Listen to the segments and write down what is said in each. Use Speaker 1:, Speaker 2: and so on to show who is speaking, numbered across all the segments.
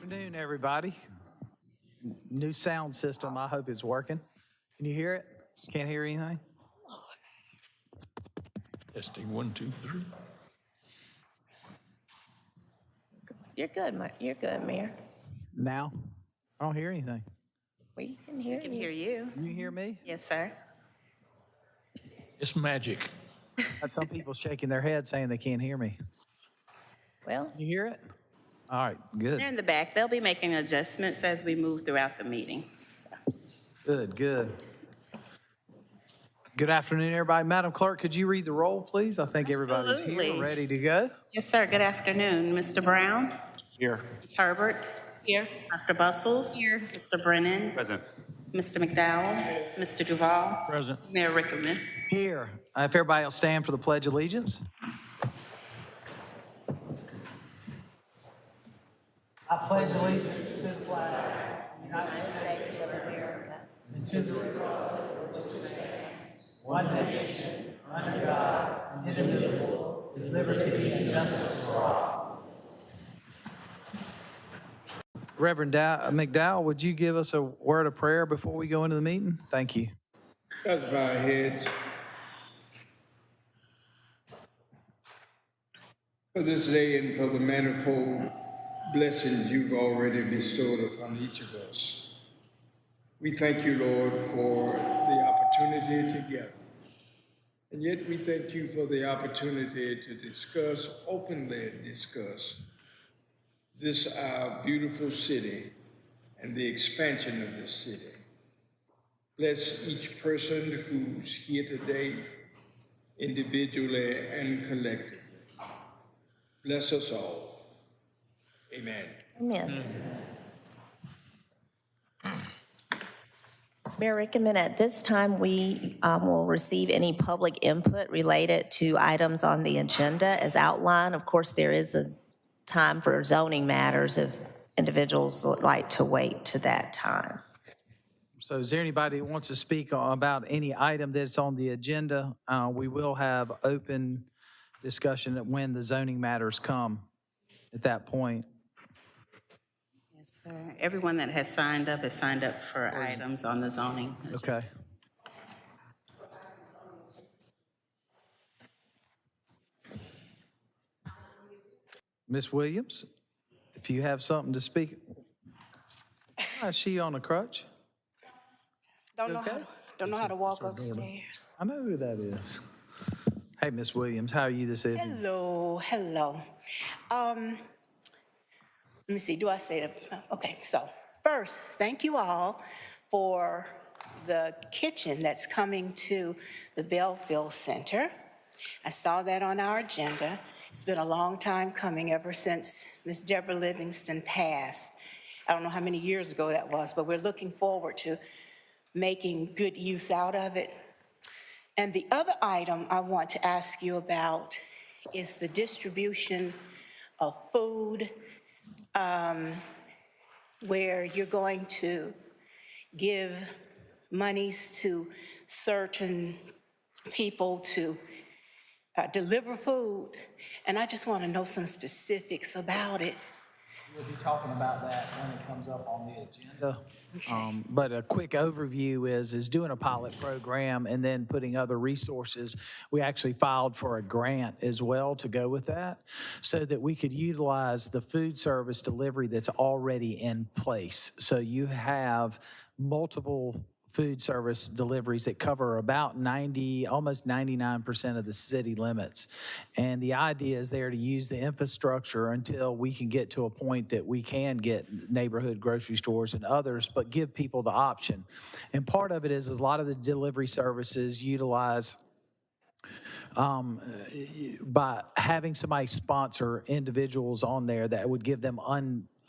Speaker 1: Afternoon, everybody. New sound system, I hope is working. Can you hear it? Can't hear anything?
Speaker 2: Testing 1, 2, 3.
Speaker 3: You're good, you're good, Mayor.
Speaker 1: Now? I don't hear anything.
Speaker 3: We can hear you.
Speaker 4: Can hear you.
Speaker 1: You hear me?
Speaker 4: Yes, sir.
Speaker 2: It's magic.
Speaker 1: Got some people shaking their heads saying they can't hear me.
Speaker 3: Well,
Speaker 1: Can you hear it? All right, good,
Speaker 4: They're in the back. They'll be making adjustments as we move throughout the meeting. So,
Speaker 1: good, good. Good afternoon, everybody. Madam Clerk, could you read the roll, please? I think everybody's here,
Speaker 4: Absolutely.
Speaker 1: ready to go.
Speaker 4: yes, sir. Good afternoon. Mr. Brown?
Speaker 2: Here.
Speaker 4: Ms. Herbert? Here. Dr. Bustles? Here. Mr. Brennan?
Speaker 2: Present.
Speaker 4: Mr. McDowell? Mr. Duval?
Speaker 2: Present.
Speaker 4: Mayor Rickaman?
Speaker 1: Here. If everybody will stand for the Pledge of Allegiance. I pledge allegiance to the flag of the United States of America and to the republic for which it stands, one nation, under God, indivisible, with liberty and justice for all. Reverend McDowell, would you give us a word of prayer before we go into the meeting? Thank you.
Speaker 5: Let's bow our heads. For this day and for the manifold blessings you've already bestowed upon each of us. We thank you, Lord, for the opportunity together. And yet we thank you for the opportunity to discuss, openly discuss, this our beautiful city and the expansion of this city. Bless each person who's here today, individually and collectively. Bless us all. Amen.
Speaker 3: amen. Mayor Rickaman, at this time, we will receive any public input related to items on the agenda as outlined. Of course, there is a time for zoning matters if individuals would like to wait to that time.
Speaker 1: So is there anybody who wants to speak about any item that's on the agenda? We will have open discussion when the zoning matters come at that point.
Speaker 4: Yes, sir. Everyone that has signed up for items on the zoning.
Speaker 1: Okay. Ms. Williams, if you have something to speak. Is she on a crutch?
Speaker 6: Don't know,
Speaker 1: Okay.
Speaker 6: don't know how to walk upstairs.
Speaker 1: I know who that is. Hey, Ms. Williams, how are you this evening?
Speaker 6: Hello, hello. Let me see, do I say it? Okay, so first, thank you all for the kitchen that's coming to the Belleville Center. I saw that on our agenda. It's been a long time coming, ever since Ms. Deborah Livingston passed. I don't know how many years ago that was, but we're looking forward to making good use out of it. And the other item I want to ask you about is the distribution of food, where you're going to give monies to certain people to deliver food. And I just want to know some specifics about it.
Speaker 1: We'll be talking about that when it comes up on the agenda. But a quick overview is doing a pilot program and then putting other resources. We actually filed for a grant as well to go with that so that we could utilize the food service delivery that's already in place. So you have multiple food service deliveries that cover about 90, almost 99% of the city limits. And the idea is there to use the infrastructure until we can get to a point that we can get neighborhood grocery stores and others, but give people the option. And part of it is a lot of the delivery services utilize by having somebody sponsor individuals on there that would give them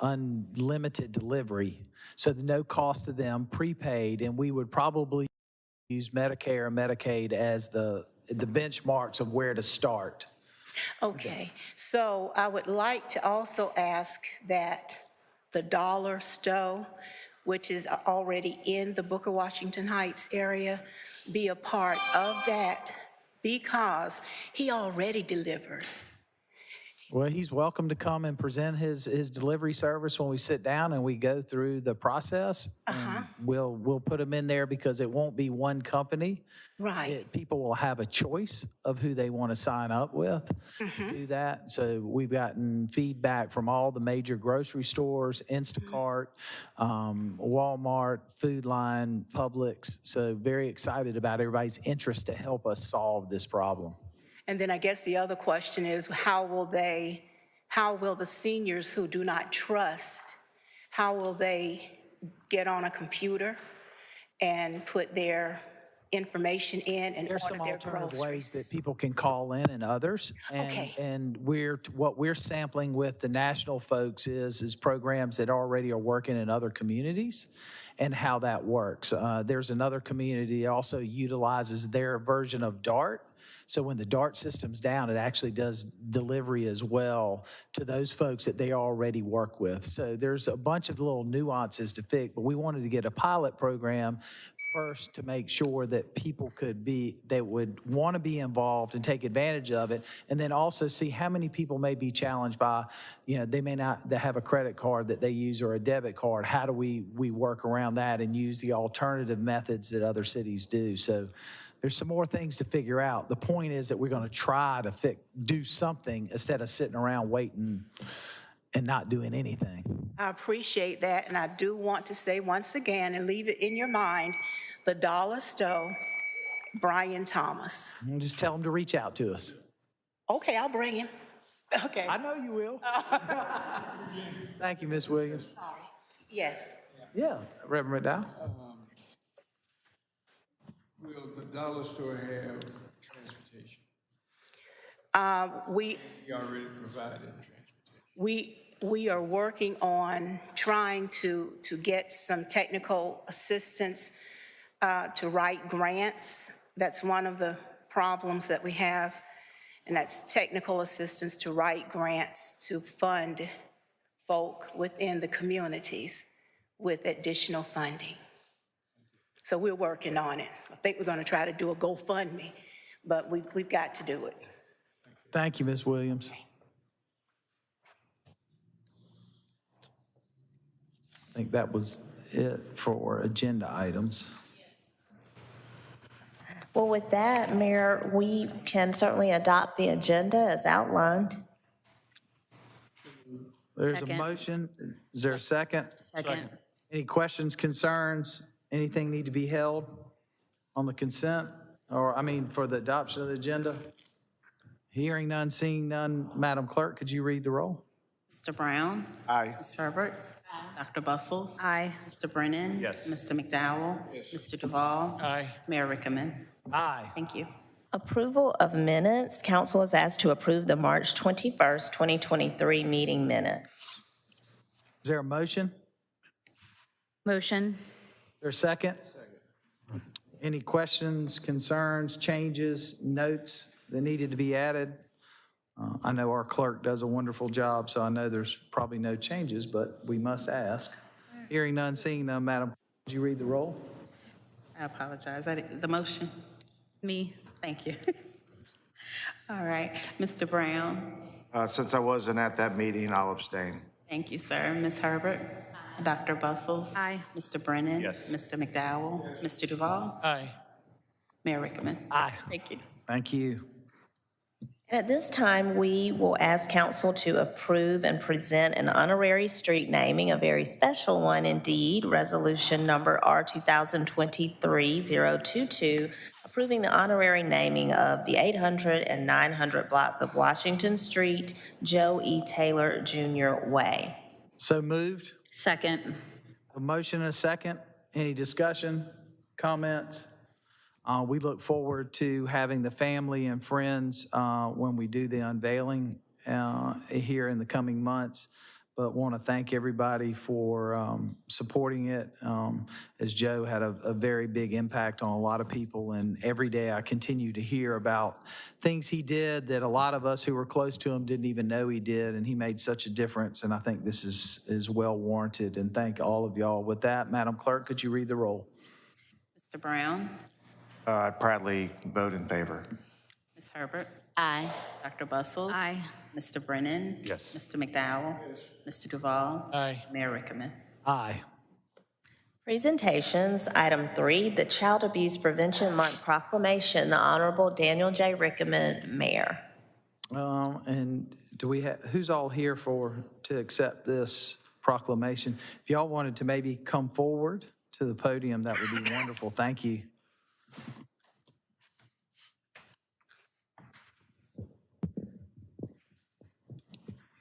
Speaker 1: unlimited delivery, so no cost to them, prepaid, and we would probably use Medicare and Medicaid as the benchmarks of where to start.
Speaker 6: Okay, so I would like to also ask that the dollar store, which is already in the Booker Washington Heights area, be a part of that, because he already delivers.
Speaker 1: Well, he's welcome to come and present his delivery service when we sit down and we go through the process. And we'll put him in there because it won't be one company.
Speaker 6: Right.
Speaker 1: People will have a choice of who they want to sign up with to do that. So we've gotten feedback from all the major grocery stores, Instacart, Walmart, Food Line, Publix. So very excited about everybody's interest to help us solve this problem.
Speaker 6: And then I guess the other question is, how will the seniors who do not trust, how will they get on a computer and put their information in and
Speaker 1: There's
Speaker 6: order
Speaker 1: some
Speaker 6: their
Speaker 1: alternative ways
Speaker 6: groceries?
Speaker 1: that people can call in and others.
Speaker 6: Okay.
Speaker 1: And what we're sampling with the national folks is programs that already are working in other communities and how that works. There's another community that also utilizes their version of DART. So when the DART system's down, it actually does delivery as well to those folks that they already work with. So there's a bunch of little nuances to fix, but we wanted to get a pilot program first to make sure that people that would want to be involved and take advantage of it, and then also see how many people may be challenged by, they may not have a credit card that they use or a debit card. How do we work around that and use the alternative methods that other cities do? So there's some more things to figure out. The point is that we're going to try to do something instead of sitting around waiting and not doing anything.
Speaker 6: I appreciate that, and I do want to say once again, and leave it in your mind, the Dollar Store, Brian Thomas.
Speaker 1: And just tell them to reach out to us.
Speaker 6: Okay, I'll bring him. Okay.
Speaker 1: I know you will. Thank you, Ms. Williams.
Speaker 6: Sorry. Yes.
Speaker 1: Yeah, Reverend McDowell.
Speaker 5: Will the dollar store have transportation?
Speaker 6: We
Speaker 5: We already provided transportation.
Speaker 6: we are working on trying to get some technical assistance to write grants. That's one of the problems that we have, and that's technical assistance to write grants to fund folk within the communities with additional funding. So we're working on it. I think we're going to try to do a GoFundMe, but we've got to do it.
Speaker 1: Thank you, Ms. Williams. I think that was it for agenda items.
Speaker 3: Well, with that, Mayor, we can certainly adopt the agenda as outlined.
Speaker 1: There's a
Speaker 7: Second.
Speaker 1: motion. Is there a second?
Speaker 7: Second.
Speaker 1: Any questions, concerns, anything need to be held on the consent? For the adoption of the agenda? Hearing none, seeing none. Madam Clerk, could you read the roll?
Speaker 4: Mr. Brown?
Speaker 8: Aye.
Speaker 4: Ms. Herbert? Dr. Bustles?
Speaker 7: Aye.
Speaker 4: Mr. Brennan?
Speaker 8: Yes.
Speaker 4: Mr. McDowell? Mr. Duval?
Speaker 2: Aye.
Speaker 4: Mayor Rickaman?
Speaker 1: Aye.
Speaker 4: Thank you.
Speaker 3: Approval of minutes. Council is asked to approve the March 21st, 2023 meeting minutes.
Speaker 1: Is there a motion?
Speaker 7: Motion.
Speaker 1: Is there a second? Any questions, concerns, changes, notes that needed to be added? I know our clerk does a wonderful job, so I know there's probably no changes, but we must ask. Hearing none, seeing none, Madam, would you read the roll?
Speaker 4: I apologize. The motion?
Speaker 7: Me.
Speaker 4: Thank you. All right. Mr. Brown?
Speaker 8: Since I wasn't at that meeting, I'll abstain.
Speaker 4: Thank you, sir. Ms. Herbert? Dr. Bustles?
Speaker 7: Aye.
Speaker 4: Mr. Brennan?
Speaker 8: Yes.
Speaker 4: Mr. McDowell? Mr. Duval?
Speaker 2: Aye.
Speaker 4: Mayor Rickaman?
Speaker 1: Aye.
Speaker 4: Thank you.
Speaker 1: Thank you.
Speaker 3: At this time, we will ask council to approve and present an honorary street naming, a very special one indeed, resolution number R 2023-022, approving the honorary naming of the 800 and 900 blocks of Washington Street, Joe E. Taylor Jr. Way.
Speaker 1: So moved.
Speaker 7: Second.
Speaker 1: A motion and a second. Any discussion, comments? We look forward to having the family and friends when we do the unveiling here in the coming months. But want to thank everybody for supporting it. As Joe had a very big impact on a lot of people, and every day I continue to hear about things he did that a lot of us who were close to him didn't even know he did, and he made such a difference, and I think this is well warranted, and thank all of y'all. With that, Madam Clerk, could you read the roll?
Speaker 4: Mr. Brown?
Speaker 8: I'd proudly vote in favor.
Speaker 4: Ms. Herbert?
Speaker 7: Aye.
Speaker 4: Dr. Bustles?
Speaker 7: Aye.
Speaker 4: Mr. Brennan?
Speaker 8: Yes.
Speaker 4: Mr. McDowell? Mr. Duval?
Speaker 2: Aye.
Speaker 4: Mayor Rickaman?
Speaker 1: Aye.
Speaker 3: Presentations, item 3, the Child Abuse Prevention Month Proclamation, the Honorable Daniel J. Rickaman, Mayor.
Speaker 1: And do we have, who's all here to accept this proclamation? If y'all wanted to maybe come forward to the podium, that would be wonderful. Thank you.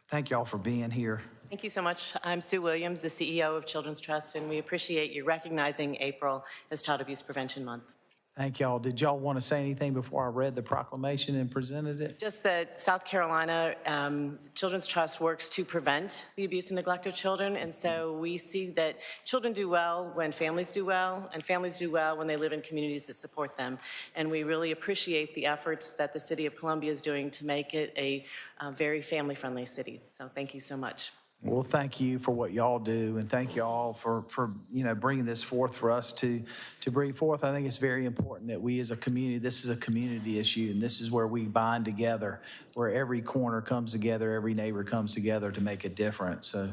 Speaker 1: Thank y'all for being here.
Speaker 7: Thank you so much. I'm Sue Williams, the CEO of Children's Trust, and we appreciate you recognizing April as Child Abuse Prevention Month.
Speaker 1: Thank y'all. Did y'all want to say anything before I read the proclamation and presented it?
Speaker 7: Just that South Carolina Children's Trust works to prevent the abuse and neglect of children, and so we see that children do well when families do well, and families do well when they live in communities that support them. And we really appreciate the efforts that the City of Columbia is doing to make it a very family-friendly city. So thank you so much.
Speaker 1: Well, thank you for what y'all do, and thank you all for bringing this forth for us to bring forth. I think it's very important that we as a community, this is a community issue, and this is where we bind together, where every corner comes together, every neighbor comes together to make a difference. So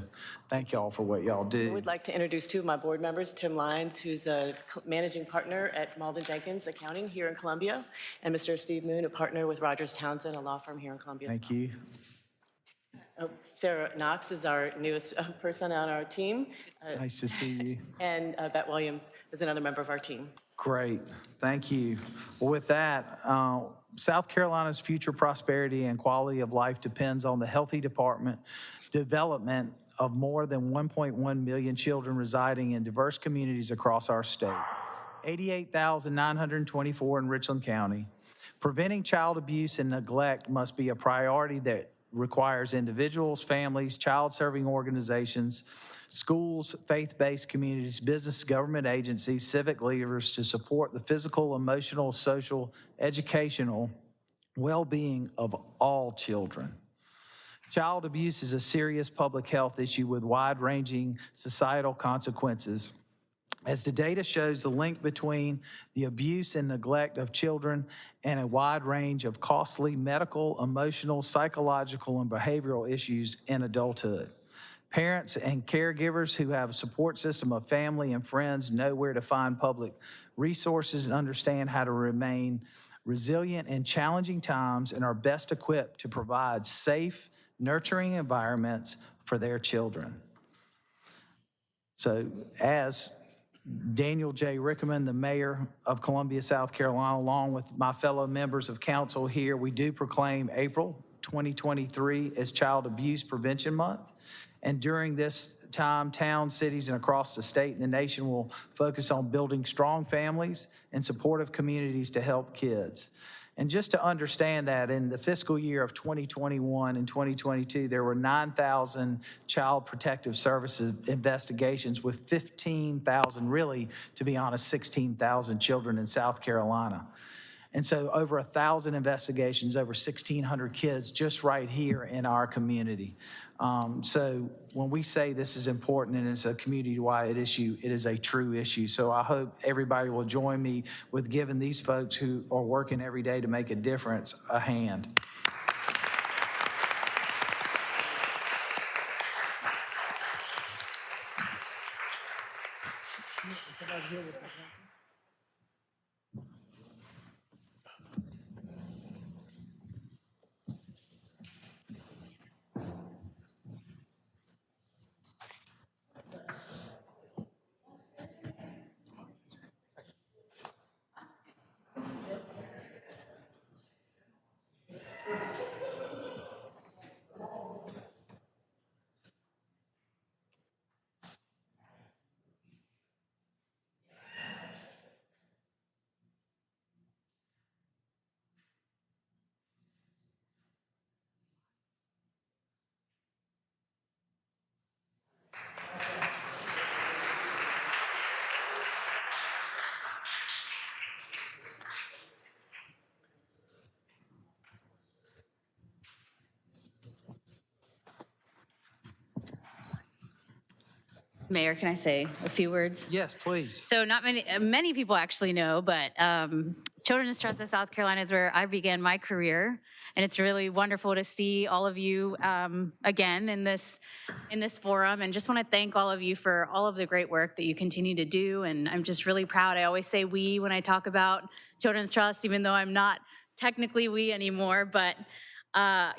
Speaker 1: thank y'all for what y'all do.
Speaker 7: I would like to introduce two of my board members, Tim Lyons, who's a managing partner at Malden Jenkins Accounting here in Columbia, and Mr. Steve Moon, a partner with Rogers Townsend, a law firm here in Columbia.
Speaker 1: Thank you.
Speaker 7: Sarah Knox is our newest person on our team,
Speaker 1: Nice to see you.
Speaker 7: and Bet Williams is another member of our team.
Speaker 1: Great, thank you. Well, with that, South Carolina's future prosperity and quality of life depends on the healthy development of more than 1.1 million children residing in diverse communities across our state, 88,924 in Richland County. Preventing child abuse and neglect must be a priority that requires individuals, families, child-serving organizations, schools, faith-based communities, business, government agencies, civic leaders to support the physical, emotional, social, educational well-being of all children. Child abuse is a serious public health issue with wide-ranging societal consequences. As the data shows, the link between the abuse and neglect of children and a wide range of costly medical, emotional, psychological, and behavioral issues in adulthood. Parents and caregivers who have a support system of family and friends know where to find public resources and understand how to remain resilient in challenging times and are best equipped to provide safe, nurturing environments for their children. So as Daniel J. Rickaman, the mayor of Columbia, South Carolina, along with my fellow members of council here, we do proclaim April 2023 as Child Abuse Prevention Month. And during this time, towns, cities, and across the state and the nation will focus on building strong families and supportive communities to help kids. And just to understand that, in the fiscal year of 2021 and 2022, there were 9,000 child protective services investigations with 15,000, really, to be honest, 16,000 children in South Carolina. And so over 1,000 investigations, over 1,600 kids just right here in our community. So when we say this is important and it's a community-wide issue, it is a true issue. So I hope everybody will join me with giving these folks who are working every day to make a difference a hand.
Speaker 9: Mayor, can I say a few words?
Speaker 1: Yes, please.
Speaker 9: So not many people actually know, but Children's Trust of South Carolina is where I began my career, and it's really wonderful to see all of you again in this forum. And just want to thank all of you for all of the great work that you continue to do. And I'm just really proud. I always say we when I talk about Children's Trust, even though I'm not technically we anymore, but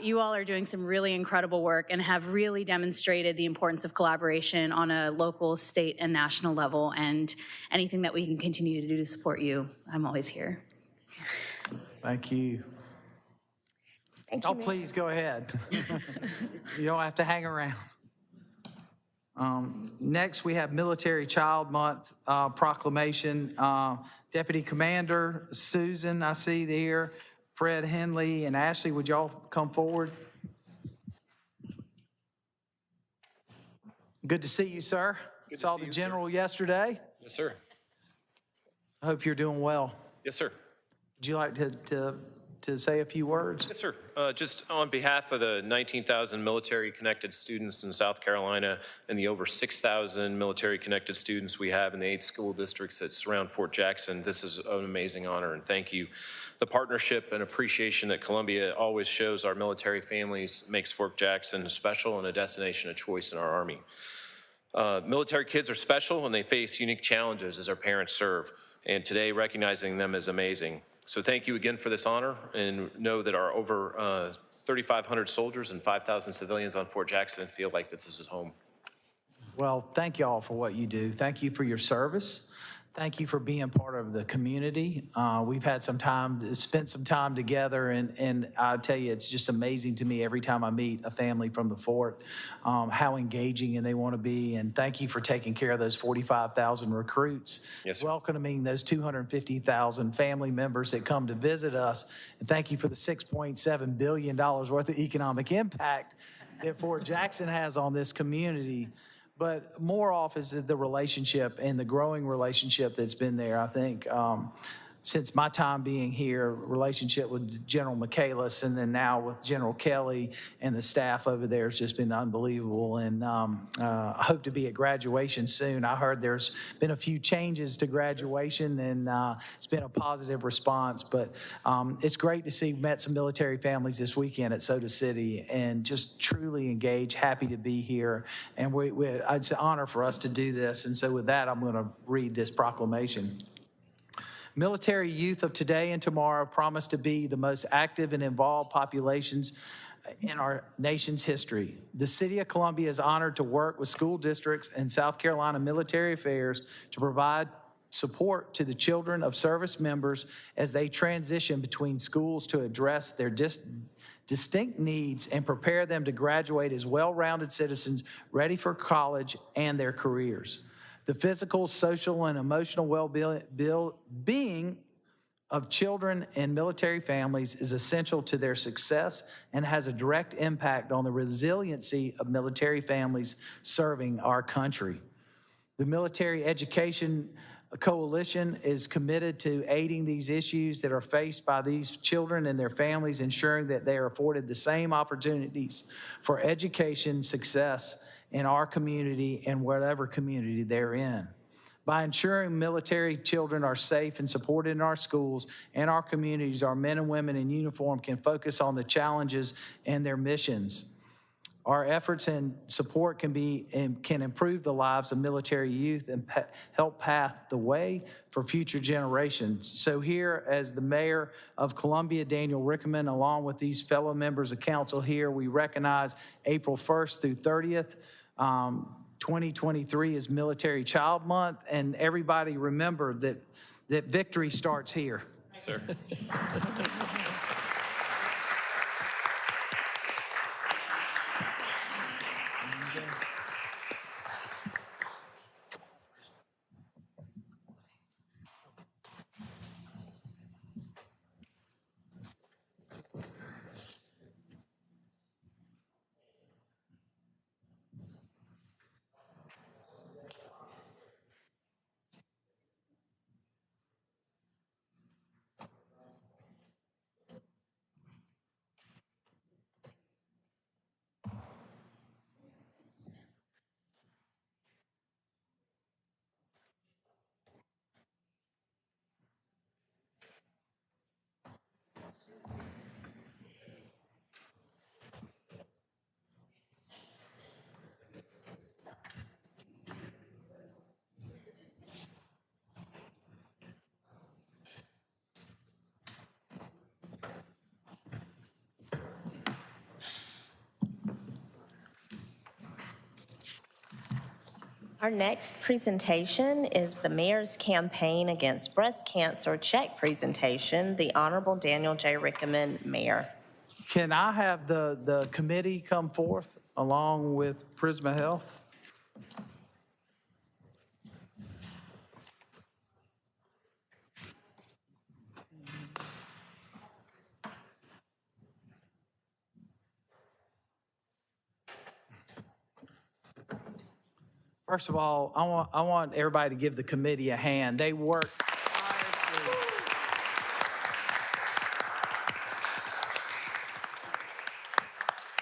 Speaker 9: you all are doing some really incredible work and have really demonstrated the importance of collaboration on a local, state, and national level. And anything that we can continue to do to support you, I'm always here.
Speaker 1: Thank you.
Speaker 3: Thank
Speaker 1: Oh,
Speaker 3: you, Mayor.
Speaker 1: please go ahead. You don't have to hang around. Next, we have Military Child Month proclamation. Deputy Commander Susan, I see there, Fred Henley and Ashley, would y'all come forward? Good to see you, sir.
Speaker 10: Good to
Speaker 1: Saw
Speaker 10: see
Speaker 1: the
Speaker 10: you, sir.
Speaker 1: general yesterday.
Speaker 10: Yes, sir.
Speaker 1: I hope you're doing well.
Speaker 10: Yes, sir.
Speaker 1: Would you like to say a few words?
Speaker 10: Yes, sir. Just on behalf of the 19,000 military-connected students in South Carolina and the over 6,000 military-connected students we have in the 8 school districts that surround Fort Jackson, this is an amazing honor, and thank you. The partnership and appreciation that Columbia always shows our military families makes Fort Jackson special and a destination of choice in our Army. Military kids are special and they face unique challenges as our parents serve, and today recognizing them is amazing. So thank you again for this honor, and know that our over 3,500 soldiers and 5,000 civilians on Fort Jackson feel like this is home.
Speaker 1: Well, thank you all for what you do. Thank you for your service. Thank you for being part of the community. We've had spent some time together, and I'll tell you, it's just amazing to me every time I meet a family from the fort, how engaging and they want to be. And thank you for taking care of those 45,000 recruits,
Speaker 10: Yes, sir.
Speaker 1: welcoming those 250,000 family members that come to visit us. And thank you for the $6.7 billion worth of economic impact that Fort Jackson has on this community. But more off is the relationship and the growing relationship that's been there. I think since my time being here, relationship with General Michaelis and then now with General Kelly and the staff over there has just been unbelievable. And I hope to be at graduation soon. I heard there's been a few changes to graduation, and it's been a positive response. But it's great to see, met some military families this weekend at Soda City and just truly engaged, happy to be here. And it's an honor for us to do this. And so with that, I'm going to read this proclamation. Military youth of today and tomorrow promise to be the most active and involved populations in our nation's history. The City of Columbia is honored to work with school districts and South Carolina Military Affairs to provide support to the children of service members as they transition between schools to address their distinct needs and prepare them to graduate as well-rounded citizens ready for college and their careers. The physical, social, and emotional well-being of children and military families is essential to their success and has a direct impact on the resiliency of military families serving our country. The Military Education Coalition is committed to aiding these issues that are faced by these children and their families, ensuring that they are afforded the same opportunities for education success in our community and whatever community they're in. By ensuring military children are safe and supported in our schools and our communities, our men and women in uniform can focus on the challenges and their missions. Our efforts and support can improve the lives of military youth and help path the way for future generations. So here, as the Mayor of Columbia, Daniel Rickman, along with these fellow members of council here, we recognize April 1st through 30th. 2023 is Military Child Month, and everybody remember that victory starts here.
Speaker 10: Sir.
Speaker 3: Our next presentation is the Mayor's Campaign Against Breast Cancer check presentation. The Honorable Daniel J. Rickaman, Mayor.
Speaker 1: Can I have the committee come forth along with Prisma Health? First of all, I want everybody to give the committee a hand. They work tirelessly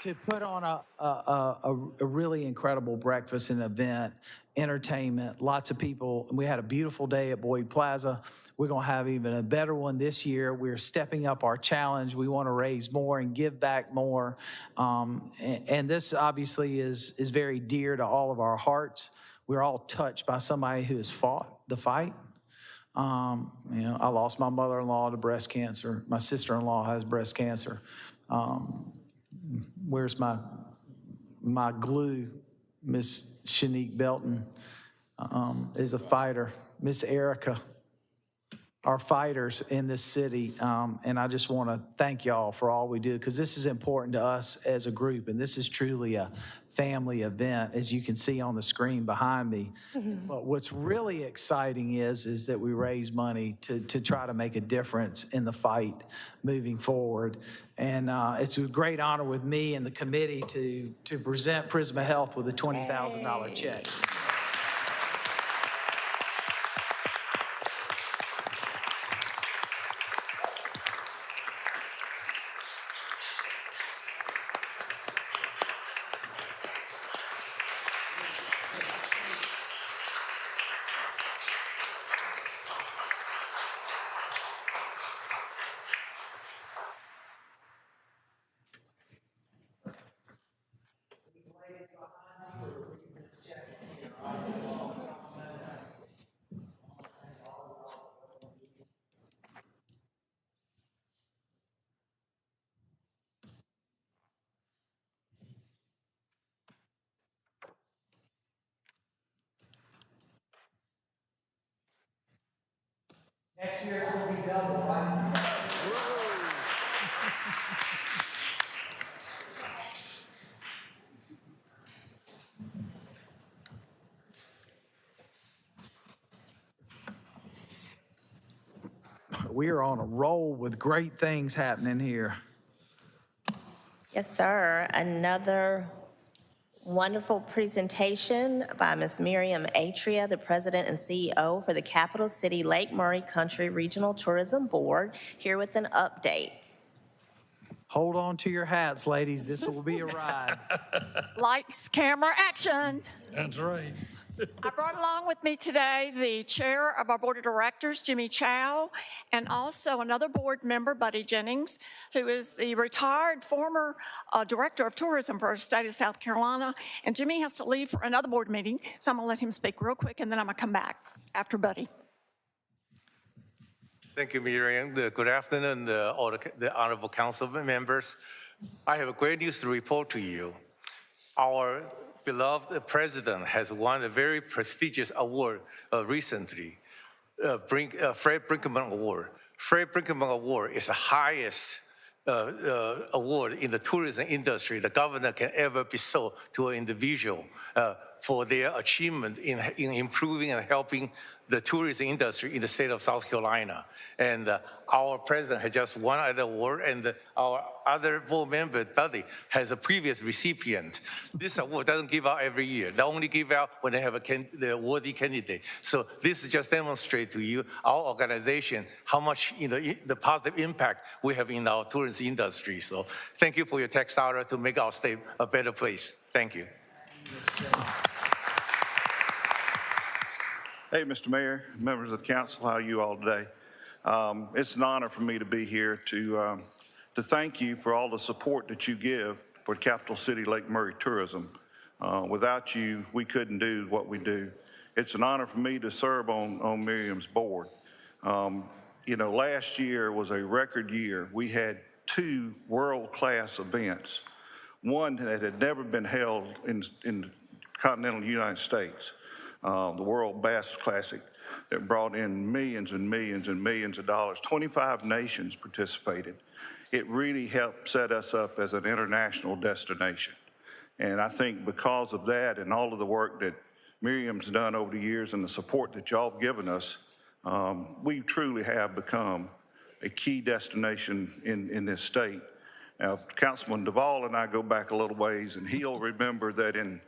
Speaker 1: to put on a really incredible breakfast and event, entertainment, lots of people. We had a beautiful day at Boyd Plaza. We're going to have even a better one this year. We're stepping up our challenge. We want to raise more and give back more. And this obviously is very dear to all of our hearts. We're all touched by somebody who has fought the fight. I lost my mother-in-law to breast cancer. My sister-in-law has breast cancer. Where's my glue? Miss Shanique Belton is a fighter. Miss Erica are fighters in this city. And I just want to thank y'all for all we do, because this is important to us as a group. And this is truly a family event, as you can see on the screen behind me. But what's really exciting is that we raise money to try to make a difference in the fight moving forward. And it's a great honor with me and the committee to present Prisma Health with a $20,000 check. Next year it's going to be double, right? We are on a roll with great things happening here.
Speaker 3: Yes, sir. Another wonderful presentation by Ms. Miriam Atria, the President and CEO for the Capital City Lake Murray Country Regional Tourism Board, here with an update.
Speaker 1: Hold on to your hats, ladies. This will be a ride.
Speaker 11: Lights, camera, action.
Speaker 2: That's right.
Speaker 11: I brought along with me today the chair of our board of directors, Jimmy Chow, and also another board member, Buddy Jennings, who is the retired former director of tourism for our state of South Carolina. And Jimmy has to leave for another board meeting, so I'm gonna let him speak real quick, and then I'm gonna come back after Buddy.
Speaker 12: Thank you, Miriam. Good afternoon, all the honorable council members. I have great news to report to you. Our beloved president has won a very prestigious award recently, Fred Brinkman Award. Fred Brinkman Award is the highest award in the tourism industry the governor can ever bestow to an individual for their achievement in improving and helping the tourism industry in the state of South Carolina. And our president has just won the award, and our other board member, Buddy, has a previous recipient. This award doesn't give out every year. They only give out when they have the worthy candidate. So this just demonstrates to you, our organization, how much the positive impact we have in our tourism industry. So thank you for your tax dollar to make our state a better place. Thank you.
Speaker 13: Hey, Mr. Mayor, members of the council, how are you all today? It's an honor for me to be here to thank you for all the support that you give for Capital City Lake Murray Tourism. Without you, we couldn't do what we do. It's an honor for me to serve on Miriam's board. Last year was a record year. We had 2 world-class events, one that had never been held in the continental United States. the World Bass Classic that brought in millions and millions and millions of dollars. 25 nations participated. It really helped set us up as an international destination. And I think because of that and all of the work that Miriam's done over the years and the support that y'all have given us, we truly have become a key destination in this state. Now, Councilman Duvall and I go back a little ways, and he'll remember that in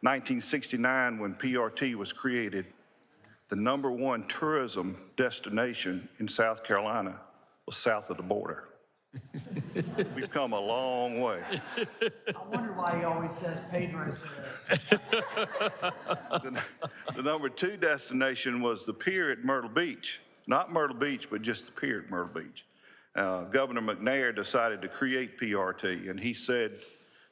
Speaker 13: 1969, when PRT was created, the #1 tourism destination in South Carolina was south of the border. We've come a long way.
Speaker 1: I wonder why he always says Pedro says.
Speaker 13: The #2 destination was the pier at Myrtle Beach. Not Myrtle Beach, but just the pier at Myrtle Beach. Governor McNair decided to create PRT, and he said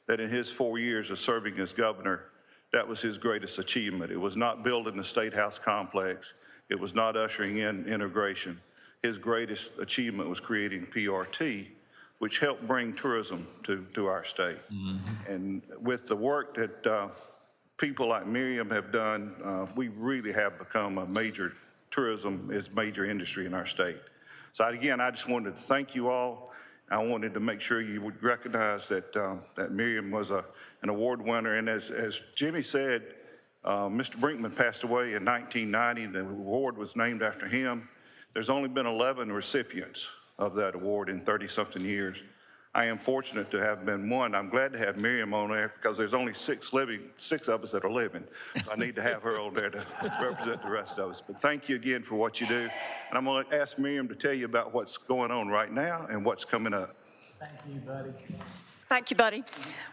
Speaker 13: that in his 4 years of serving as governor, that was his greatest achievement. It was not building the State House complex. It was not ushering in integration. His greatest achievement was creating PRT, which helped bring tourism to our state. And with the work that people like Miriam have done, we really have become a major tourism is major industry in our state. So again, I just wanted to thank you all. I wanted to make sure you would recognize that that Miriam was an award winner. And as Jimmy said, Mr. Brinkman passed away in 1990. The award was named after him. There's only been 11 recipients of that award in 30-something years. I am fortunate to have been one. I'm glad to have Miriam on there because there's only six of us that are living. So I need to have her on there to represent the rest of us. But thank you again for what you do. And I'm going to ask Miriam to tell you about what's going on right now and what's coming up.
Speaker 1: Thank you, buddy.
Speaker 11: Thank you, buddy.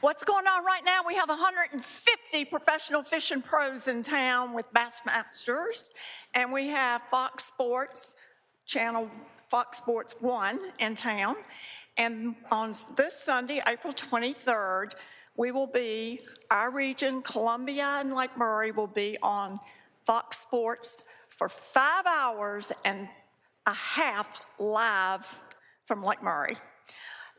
Speaker 11: What's going on right now? We have 150 professional fishing pros in town with Bassmasters, and we have Fox Sports, channel Fox Sports 1 in town. And on this Sunday, April 23rd, we will be, our region, Columbia and Lake Murray, will be on Fox Sports for 5 hours and a half live from Lake Murray.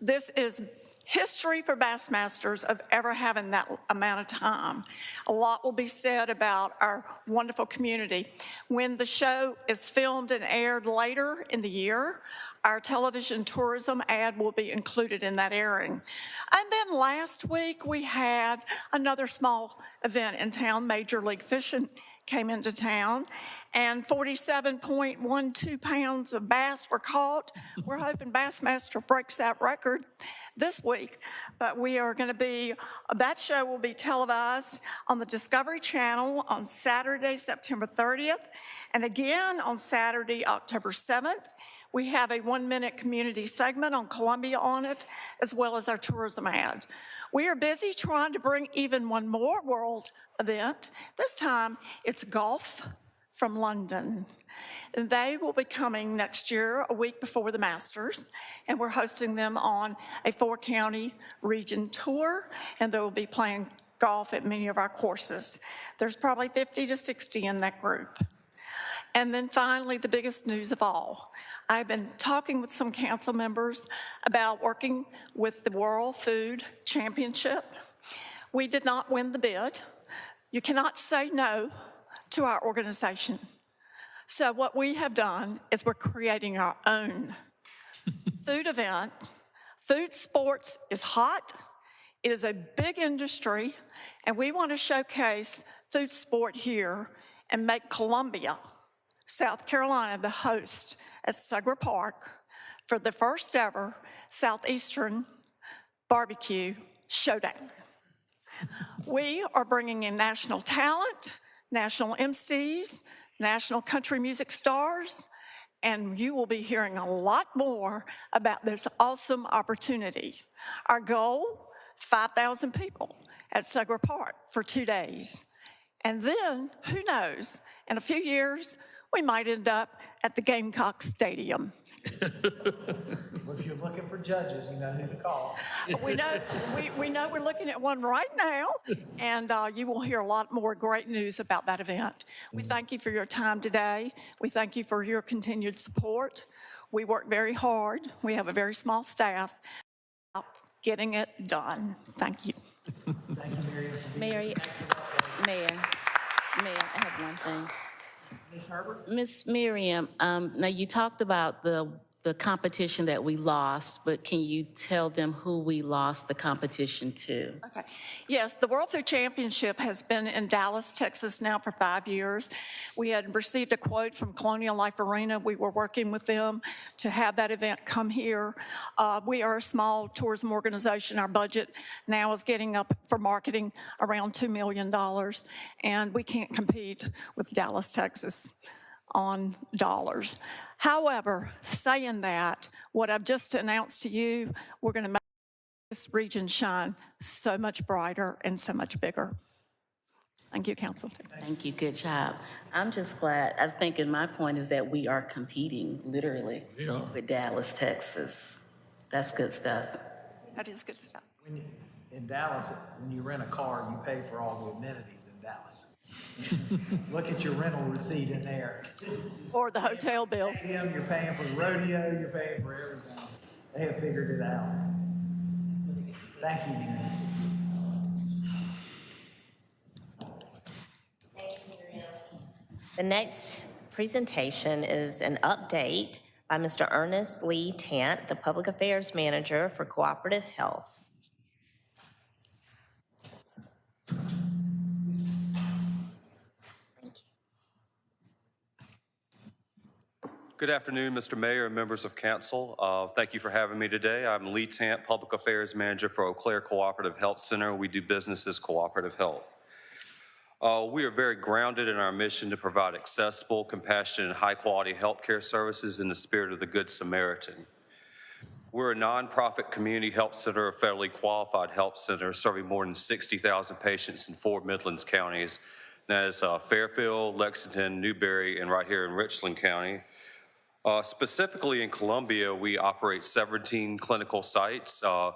Speaker 11: This is history for Bassmasters of ever having that amount of time. A lot will be said about our wonderful community. When the show is filmed and aired later in the year, our television tourism ad will be included in that airing. And then last week we had another small event in town. Major League Fishing came into town, and 47.12 pounds of bass were caught. We're hoping Bassmaster breaks that record this week, but we are going to be, that show will be televised on the Discovery Channel on Saturday, September 30th, and again on Saturday, October 7th. We have a 1-minute community segment on Columbia on it, as well as our tourism ad. We are busy trying to bring even one more world event. This time, it's golf from London. They will be coming next year, a week before the Masters, and we're hosting them on a 4-county region tour, and they will be playing golf at many of our courses. There's probably 50 to 60 in that group. And then finally, the biggest news of all. I've been talking with some council members about working with the World Food Championship. We did not win the bid. You cannot say no to our organization. So what we have done is we're creating our own food event. Food sports is hot. It is a big industry, and we want to showcase food sport here and make Columbia, South Carolina, the host at Sugar Park for the first ever Southeastern Barbecue Showdown. We are bringing in national talent, national MCs, national country music stars, and you will be hearing a lot more about this awesome opportunity. Our goal, 5,000 people at Sugar Park for 2 days. And then, who knows, in a few years, we might end up at the Gamecock Stadium.
Speaker 1: Well, if you're looking for judges, you know who to call.
Speaker 11: We know we're looking at one right now, and you will hear a lot more great news about that event. We thank you for your time today. We thank you for your continued support. We work very hard. We have a very small staff getting it done. Thank you.
Speaker 1: Thank you, Miriam.
Speaker 4: Mayor, I have one.
Speaker 14: one thing. Ms. Herbert? Ms. Miriam, now you talked about the competition that we lost, but can you tell them who we lost the competition to?
Speaker 11: Okay. Yes, the World Food Championship has been in Dallas, Texas now for 5 years. We had received a quote from Colonial Life Arena. We were working with them to have that event come here. We are a small tourism organization. Our budget now is getting up for marketing around $2 million, and we can't compete with Dallas, Texas on dollars. However, saying that, what I've just announced to you, we're going to make this region shine so much brighter and so much bigger. Thank you, Council.
Speaker 14: Thank you, good job. I'm just glad, I think my point is that we are competing literally with Dallas, Texas. That's good stuff.
Speaker 11: That is good stuff.
Speaker 1: In Dallas, when you rent a car, you pay for all the amenities in Dallas. Look at your rental receipt in there.
Speaker 11: Or the hotel bill.
Speaker 1: You're paying for the rodeo, you're paying for everything. They have figured it out. Thank you, Miriam.
Speaker 3: The next presentation is an update by Mr. Ernest Lee Tant, the Public Affairs Manager for Cooperative Health.
Speaker 15: Good afternoon, Mr. Mayor and members of council. Thank you for having me today. I'm Lee Tant, Public Affairs Manager for Eau Claire Cooperative Health Center. We do business as Cooperative Health. We are very grounded in our mission to provide accessible, compassionate, and high-quality healthcare services in the spirit of the Good Samaritan. We're a nonprofit community health center, a federally qualified health center serving more than 60,000 patients in 4 Midlands counties. That is Fairfield, Lexington, Newberry, and right here in Richland County. Specifically in Columbia, we operate 17 clinical sites. A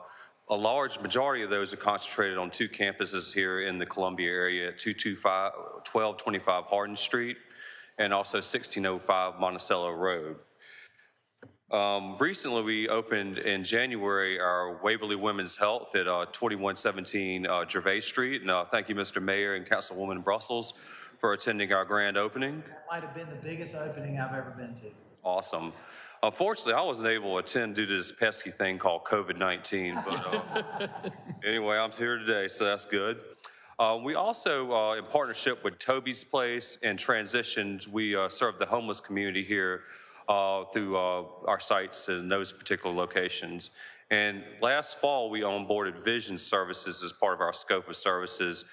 Speaker 15: large majority of those are concentrated on 2 campuses here in the Columbia area at 1225 Hardin Street and also 1605 Monticello Road. Recently, we opened in January our Waverly Women's Health at 2117 Gervais Street. And thank you, Mr. Mayor and Councilwoman Brussels, for attending our grand opening.
Speaker 1: That might have been the biggest opening I've ever been to.
Speaker 15: Awesome. Unfortunately, I wasn't able to attend due to this pesky thing called COVID-19, but anyway, I'm here today, so that's good. We also, in partnership with Toby's Place and Transitions, we serve the homeless community here through our sites in those particular locations. And last fall, we onboarded Vision Services as part of our scope of services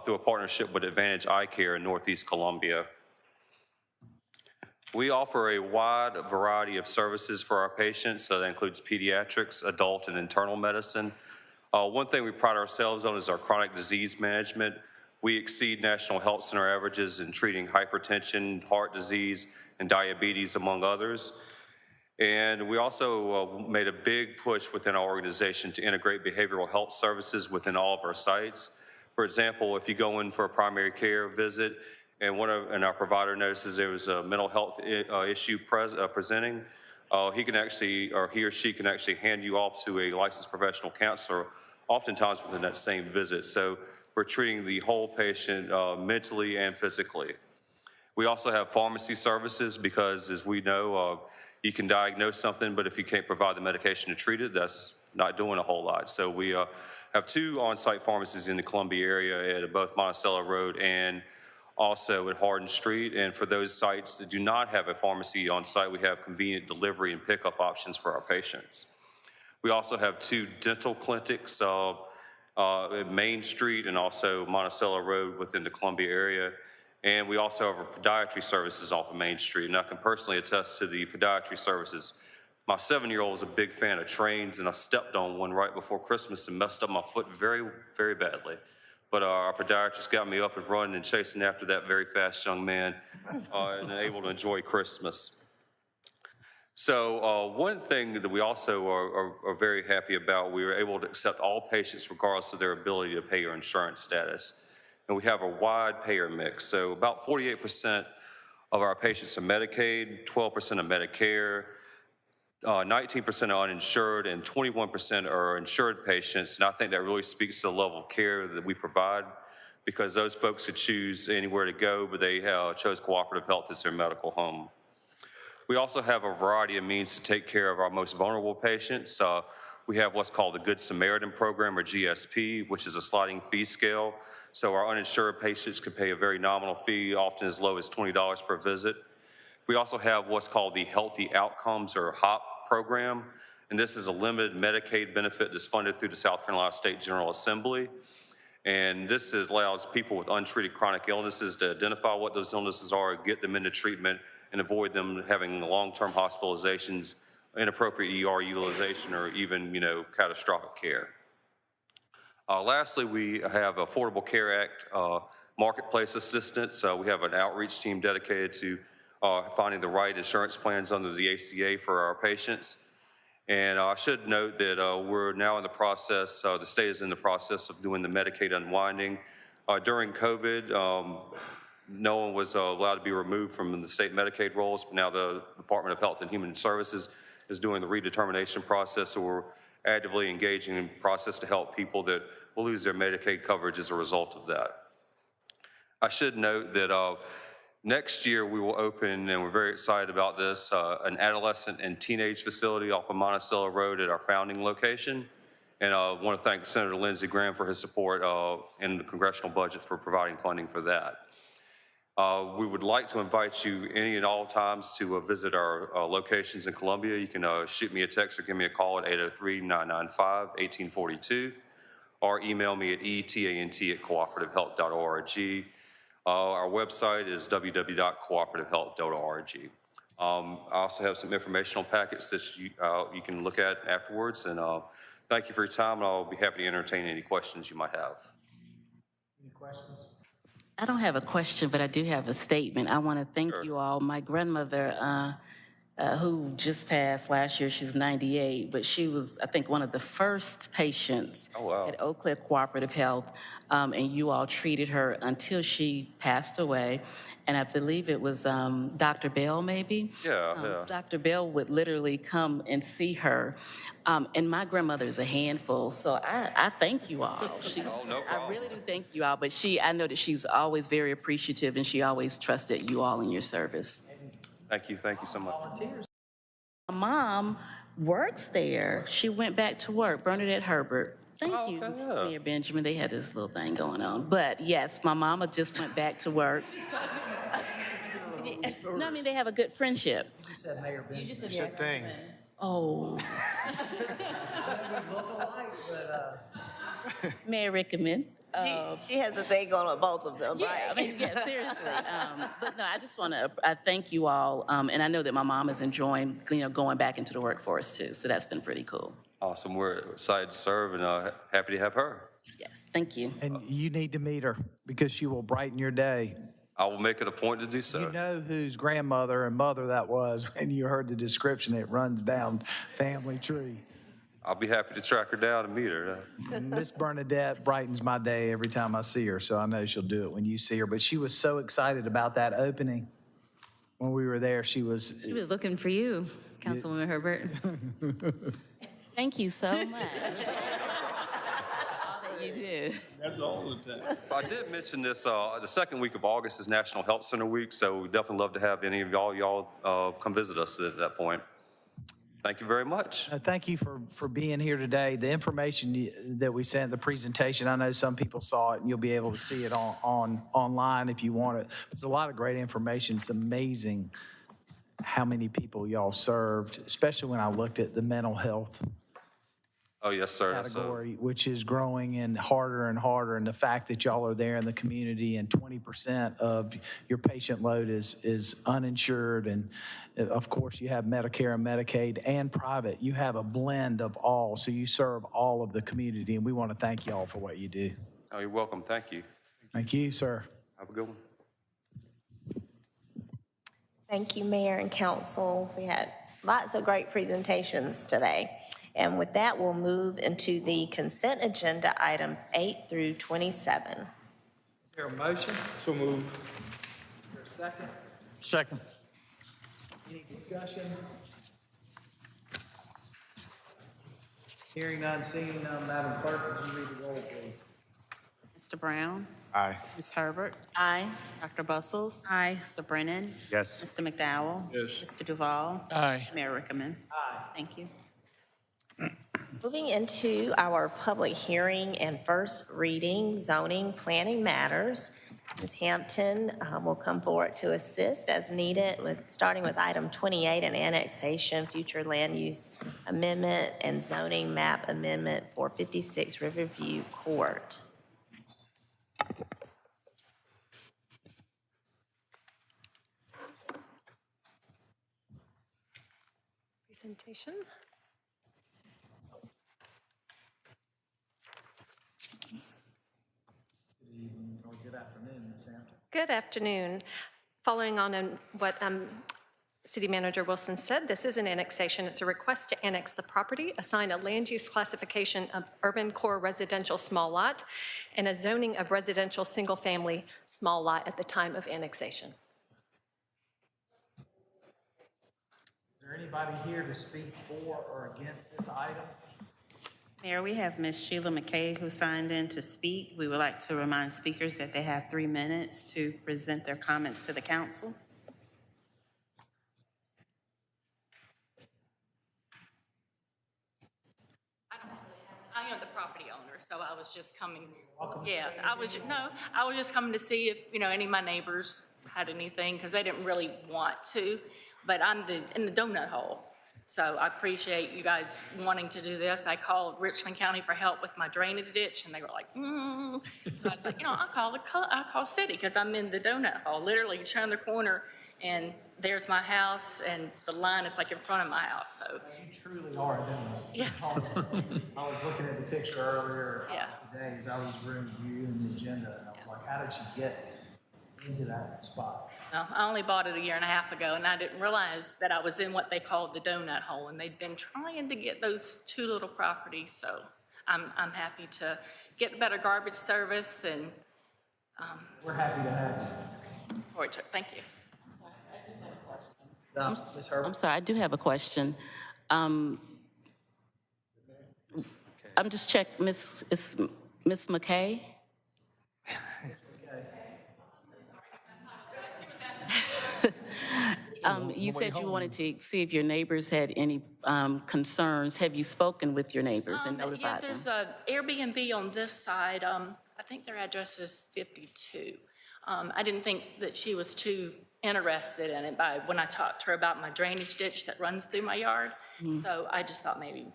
Speaker 15: through a partnership with Advantage Eye Care in Northeast Columbia. We offer a wide variety of services for our patients. So that includes pediatrics, adult, and internal medicine. One thing we pride ourselves on is our chronic disease management. We exceed National Health Center averages in treating hypertension, heart disease, and diabetes, among others. And we also made a big push within our organization to integrate behavioral health services within all of our sites. For example, if you go in for a primary care visit, and our provider notices there was a mental health issue presenting, he can actually, or he or she can actually hand you off to a licensed professional counselor, oftentimes within that same visit. So we're treating the whole patient mentally and physically. We also have pharmacy services because, as we know, you can diagnose something, but if you can't provide the medication to treat it, that's not doing a whole lot. So we have 2 on-site pharmacies in the Columbia area at both Monticello Road and also at Hardin Street. And for those sites that do not have a pharmacy on site, we have convenient delivery and pickup options for our patients. We also have 2 dental clinics at Main Street and also Monticello Road within the Columbia area. And we also have podiatry services off of Main Street. And I can personally attest to the podiatry services. My 7-year-old is a big fan of trains, and I stepped on one right before Christmas and messed up my foot very, very badly. But our podiatrist got me up and running and chasing after that very fast young man and able to enjoy Christmas. So one thing that we also are very happy about, we were able to accept all patients regardless of their ability to pay or insurance status. And we have a wide payer mix. So about 48% of our patients are Medicaid, 12% are Medicare, 19% are uninsured, and 21% are insured patients. And I think that really speaks to the level of care that we provide, because those folks could choose anywhere to go, but they chose Cooperative Health as their medical home. We also have a variety of means to take care of our most vulnerable patients. We have what's called the Good Samaritan Program, or GSP, which is a sliding fee scale. So our uninsured patients can pay a very nominal fee, often as low as $20 per visit. We also have what's called the Healthy Outcomes, or HOP program, and this is a limited Medicaid benefit that's funded through the South Carolina State General Assembly. And this allows people with untreated chronic illnesses to identify what those illnesses are, get them into treatment, and avoid them having long-term hospitalizations, inappropriate ER utilization, or even, catastrophic care. Lastly, we have Affordable Care Act marketplace assistance. We have an outreach team dedicated to finding the right insurance plans under the ACA for our patients. And I should note that we're now in the process, the state is in the process of doing the Medicaid unwinding. During COVID, no one was allowed to be removed from the state Medicaid rolls, but now the Department of Health and Human Services is doing the redetermination process, so we're actively engaging in the process to help people that will lose their Medicaid coverage as a result of that. I should note that next year we will open, and we're very excited about this, an adolescent and teenage facility off of Monticello Road at our founding location. And I want to thank Senator Lindsey Graham for his support in the congressional budget for providing funding for that. We would like to invite you any and all times to visit our locations in Columbia. You can shoot me a text or give me a call at 803-995-1842, or email me at etant@cooperativehealth.org. Our website is www.cooperativehealth.org. I also have some informational packets that you can look at afterwards. And thank you for your time, and I'll be happy to entertain any questions you might have.
Speaker 1: Any questions?
Speaker 14: I don't have a question, but I do have a statement. I want to thank you all. My grandmother, who just passed last year, she's 98, but she was, I think, one of the first patients at Oak Cliff Cooperative Health, and you all treated her until she passed away. And I believe it was Dr. Bell, maybe?
Speaker 15: Yeah.
Speaker 14: Dr. Bell would literally come and see her. And my grandmother's a handful, so I thank you all.
Speaker 15: No problem.
Speaker 14: I really do thank you all, but I know that she's always very appreciative, and she always trusted you all in your service.
Speaker 15: Thank you so much.
Speaker 14: My mom works there. She went back to work, Bernadette Herbert. Thank you, Mayor Benjamin. They had this little thing going on. But yes, my mama just went back to work. No, I mean, they have a good friendship.
Speaker 1: You said Mayor Benjamin.
Speaker 14: You just said
Speaker 8: Good thing.
Speaker 14: Oh.
Speaker 1: We look alike, but
Speaker 14: Mayor Rickman.
Speaker 3: She has a thing on with both of them,
Speaker 14: Yeah,
Speaker 3: right?
Speaker 14: I mean, yeah, seriously. But no, I just want to thank you all, and I know that my mom is enjoying, going back into the workforce too. So that's been pretty cool.
Speaker 15: Awesome. We're excited to serve and happy to have her.
Speaker 14: Yes, thank you.
Speaker 1: and you need to meet her because she will brighten your day.
Speaker 15: I will make it a point to do so.
Speaker 1: You know whose grandmother and mother that was when you heard the description. It runs down family tree.
Speaker 15: I'll be happy to track her down and meet her.
Speaker 1: Miss Bernadette brightens my day every time I see her, so I know she'll do it when you see her. But she was so excited about that opening. When we were there, she was
Speaker 9: looking for you, Councilwoman Herbert.
Speaker 14: Thank you so much. All that you do.
Speaker 2: That's all the time.
Speaker 15: I did mention this, the second week of August is National Health Center Week, so we'd definitely love to have any of y'all come visit us at that point. Thank you very much.
Speaker 1: Thank you for being here today. The information that we sent, the presentation, I know some people saw it, and you'll be able to see it online if you want it. There's a lot of great information. It's amazing how many people y'all served, especially when I looked at the mental health
Speaker 15: Oh, yes, sir.
Speaker 1: category, which is growing and harder, and the fact that y'all are there in the community, and 20% of your patient load is uninsured, and of course you have Medicare and Medicaid and private. You have a blend of all, so you serve all of the community, and we want to thank y'all for what you do.
Speaker 15: Oh, you're welcome. Thank you.
Speaker 1: Thank you, sir.
Speaker 15: Have a good one.
Speaker 3: Thank you, Mayor and Council. We had lots of great presentations today. And with that, we'll move into the consent agenda items 8 through 27.
Speaker 1: Is there a motion?
Speaker 5: So move.
Speaker 1: Is there a second?
Speaker 2: Second.
Speaker 1: Any discussion? Hearing none, seeing none, Madam Clerk, would you read the roll, please?
Speaker 4: Mr. Brown?
Speaker 8: Aye.
Speaker 4: Ms. Herbert?
Speaker 14: Aye.
Speaker 4: Dr. Bustles?
Speaker 9: Aye.
Speaker 4: Mr. Brennan?
Speaker 8: Yes.
Speaker 4: Mr. McDowell?
Speaker 2: Yes.
Speaker 4: Mr. Duval?
Speaker 2: Aye.
Speaker 4: Mayor Rickaman? Aye. Thank you.
Speaker 3: Moving into our public hearing and first reading zoning planning matters. Ms. Hampton will come forward to assist as needed starting with item 28, an annexation, future land use amendment and zoning map amendment for 56 Riverview Court.
Speaker 16: Presentation.
Speaker 1: Good evening or good afternoon, Ms. Hampton.
Speaker 16: Good afternoon. Following on what City Manager Wilson said, this is an annexation. It's a request to annex the property, assign a land use classification of urban core residential small lot, and a zoning of residential single-family small lot at the time of annexation.
Speaker 1: Is there anybody here to speak for or against this item?
Speaker 4: Mayor, we have Ms. Sheila McKay who signed in to speak. We would like to remind speakers that they have 3 minutes to present their comments to the council.
Speaker 17: I am the property owner, so I was just coming. Yeah, I was just coming to see if, any of my neighbors had anything, because they didn't really want to, but I'm in the donut hole. So I appreciate you guys wanting to do this. I called Richland County for help with my drainage ditch, and they were like, So I said, I'll call city, because I'm in the donut hole. Literally, you turn the corner, and there's my house, and the line is like in front of my house, so.
Speaker 1: You truly are a donut.
Speaker 17: Yeah.
Speaker 1: I was looking at the picture earlier
Speaker 17: Yeah.
Speaker 1: today as I was reviewing the agenda, and I was like, how did she get into that spot?
Speaker 17: No, I only bought it a year and a half ago, and I didn't realize that I was in what they called the donut hole, and they'd been trying to get those 2 little properties, so I'm happy to get better garbage service and.
Speaker 1: We're happy to have you.
Speaker 17: Forward to it. Thank you.
Speaker 1: Ms. Herbert?
Speaker 14: I'm sorry, I do have a question. I'm just checking, Miss McKay? You said you wanted to see if your neighbors had any concerns. Have you spoken with your neighbors and
Speaker 17: Yeah,
Speaker 14: notified them?
Speaker 17: there's a Airbnb on this side. I think their address is 52. I didn't think that she was too interested in it when I talked to her about my drainage ditch that runs through my yard. So I just thought maybe,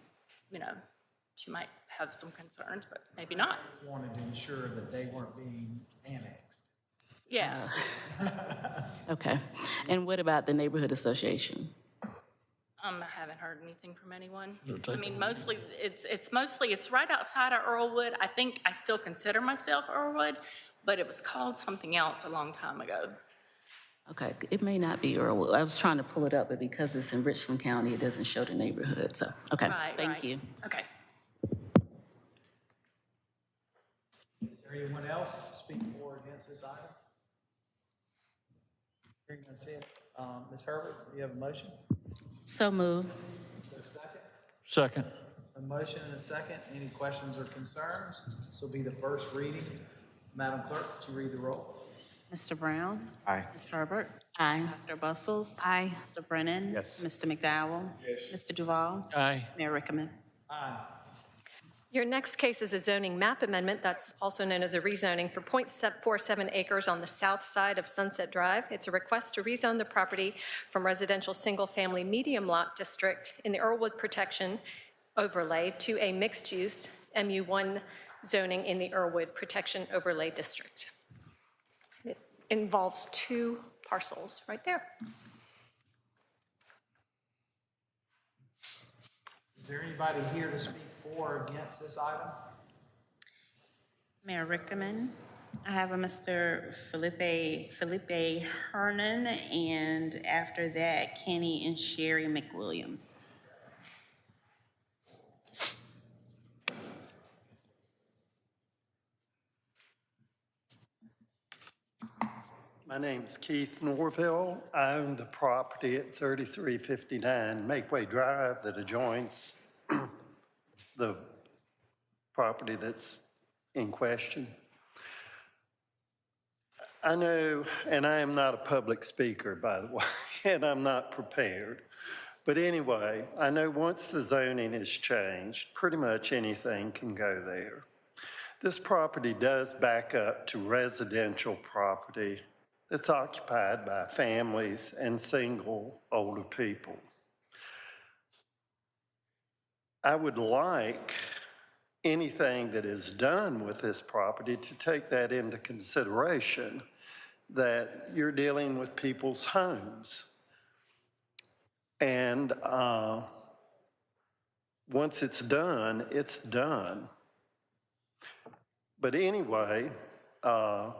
Speaker 17: she might have some concerns, but maybe not.
Speaker 1: Just wanted to ensure that they weren't being annexed.
Speaker 17: Yeah.
Speaker 14: Okay. And what about the neighborhood association?
Speaker 17: I haven't heard anything from anyone. I mean, mostly, it's right outside of Earlwood. I think I still consider myself Earlwood, but it was called something else a long time ago.
Speaker 14: Okay, it may not be Earlwood. I was trying to pull it up, but because it's in Richland County, it doesn't show the neighborhood, so, okay, thank you.
Speaker 17: Okay.
Speaker 1: Is there anyone else speaking for or against this item? Hearing none, said, Ms. Herbert, do you have a motion?
Speaker 14: So move.
Speaker 1: Is there a second?
Speaker 2: Second.
Speaker 1: A motion and a second. Any questions or concerns? This will be the first reading. Madam Clerk, would you read the roll?
Speaker 4: Mr. Brown?
Speaker 8: Aye.
Speaker 4: Ms. Herbert?
Speaker 14: Aye.
Speaker 4: Dr. Bustles?
Speaker 9: Aye.
Speaker 4: Mr. Brennan?
Speaker 8: Yes.
Speaker 4: Mr. McDowell?
Speaker 5: Yes.
Speaker 4: Mr. Duval?
Speaker 2: Aye.
Speaker 4: Mayor Rickaman?
Speaker 1: Aye.
Speaker 16: Your next case is a zoning map amendment, that's also known as a rezoning, for .47 acres on the south side of Sunset Drive. It's a request to rezone the property from residential single-family medium lot district in the Earlwood Protection Overlay to a mixed-use MU1 zoning in the Earlwood Protection Overlay District. It involves 2 parcels right there.
Speaker 1: Is there anybody here to speak for or against this item?
Speaker 4: Mayor Rickaman? I have a Mr. Felipe Hernan, and after that, Kenny and Sherry McWilliams.
Speaker 18: My name's Keith Norville. I own the property at 3359 Makeway Drive that adjoins the property that's in question. I know, and I am not a public speaker, by the way, and I'm not prepared. But anyway, I know once the zoning is changed, pretty much anything can go there. This property does back up to residential property that's occupied by families and single older people. I would like anything that is done with this property to take that into consideration, that you're dealing with people's homes. And once it's done, it's done. But anyway, I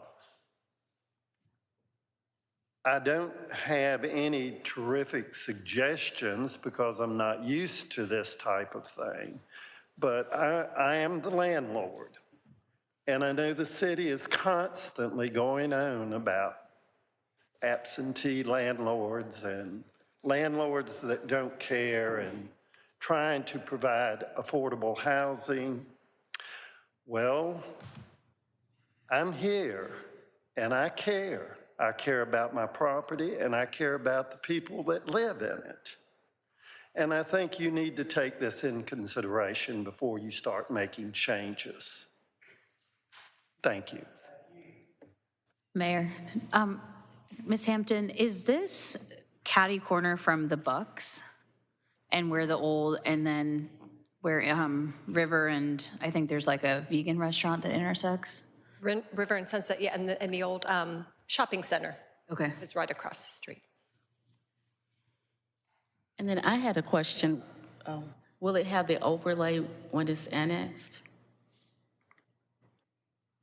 Speaker 18: don't have any terrific suggestions because I'm not used to this type of thing. But I am the landlord. And I know the city is constantly going on about absentee landlords and landlords that don't care and trying to provide affordable housing. Well, I'm here and I care. I care about my property and I care about the people that live in it. And I think you need to take this in consideration before you start making changes. Thank you.
Speaker 9: Mayor, Ms. Hampton, is this catty corner from the Bucks and where the old, and then where River and I think there's like a vegan restaurant that intersects?
Speaker 16: River and Sunset, yeah, and the old shopping center.
Speaker 9: Okay.
Speaker 16: Is right across the street.
Speaker 14: And then I had a question. Will it have the overlay when it's annexed?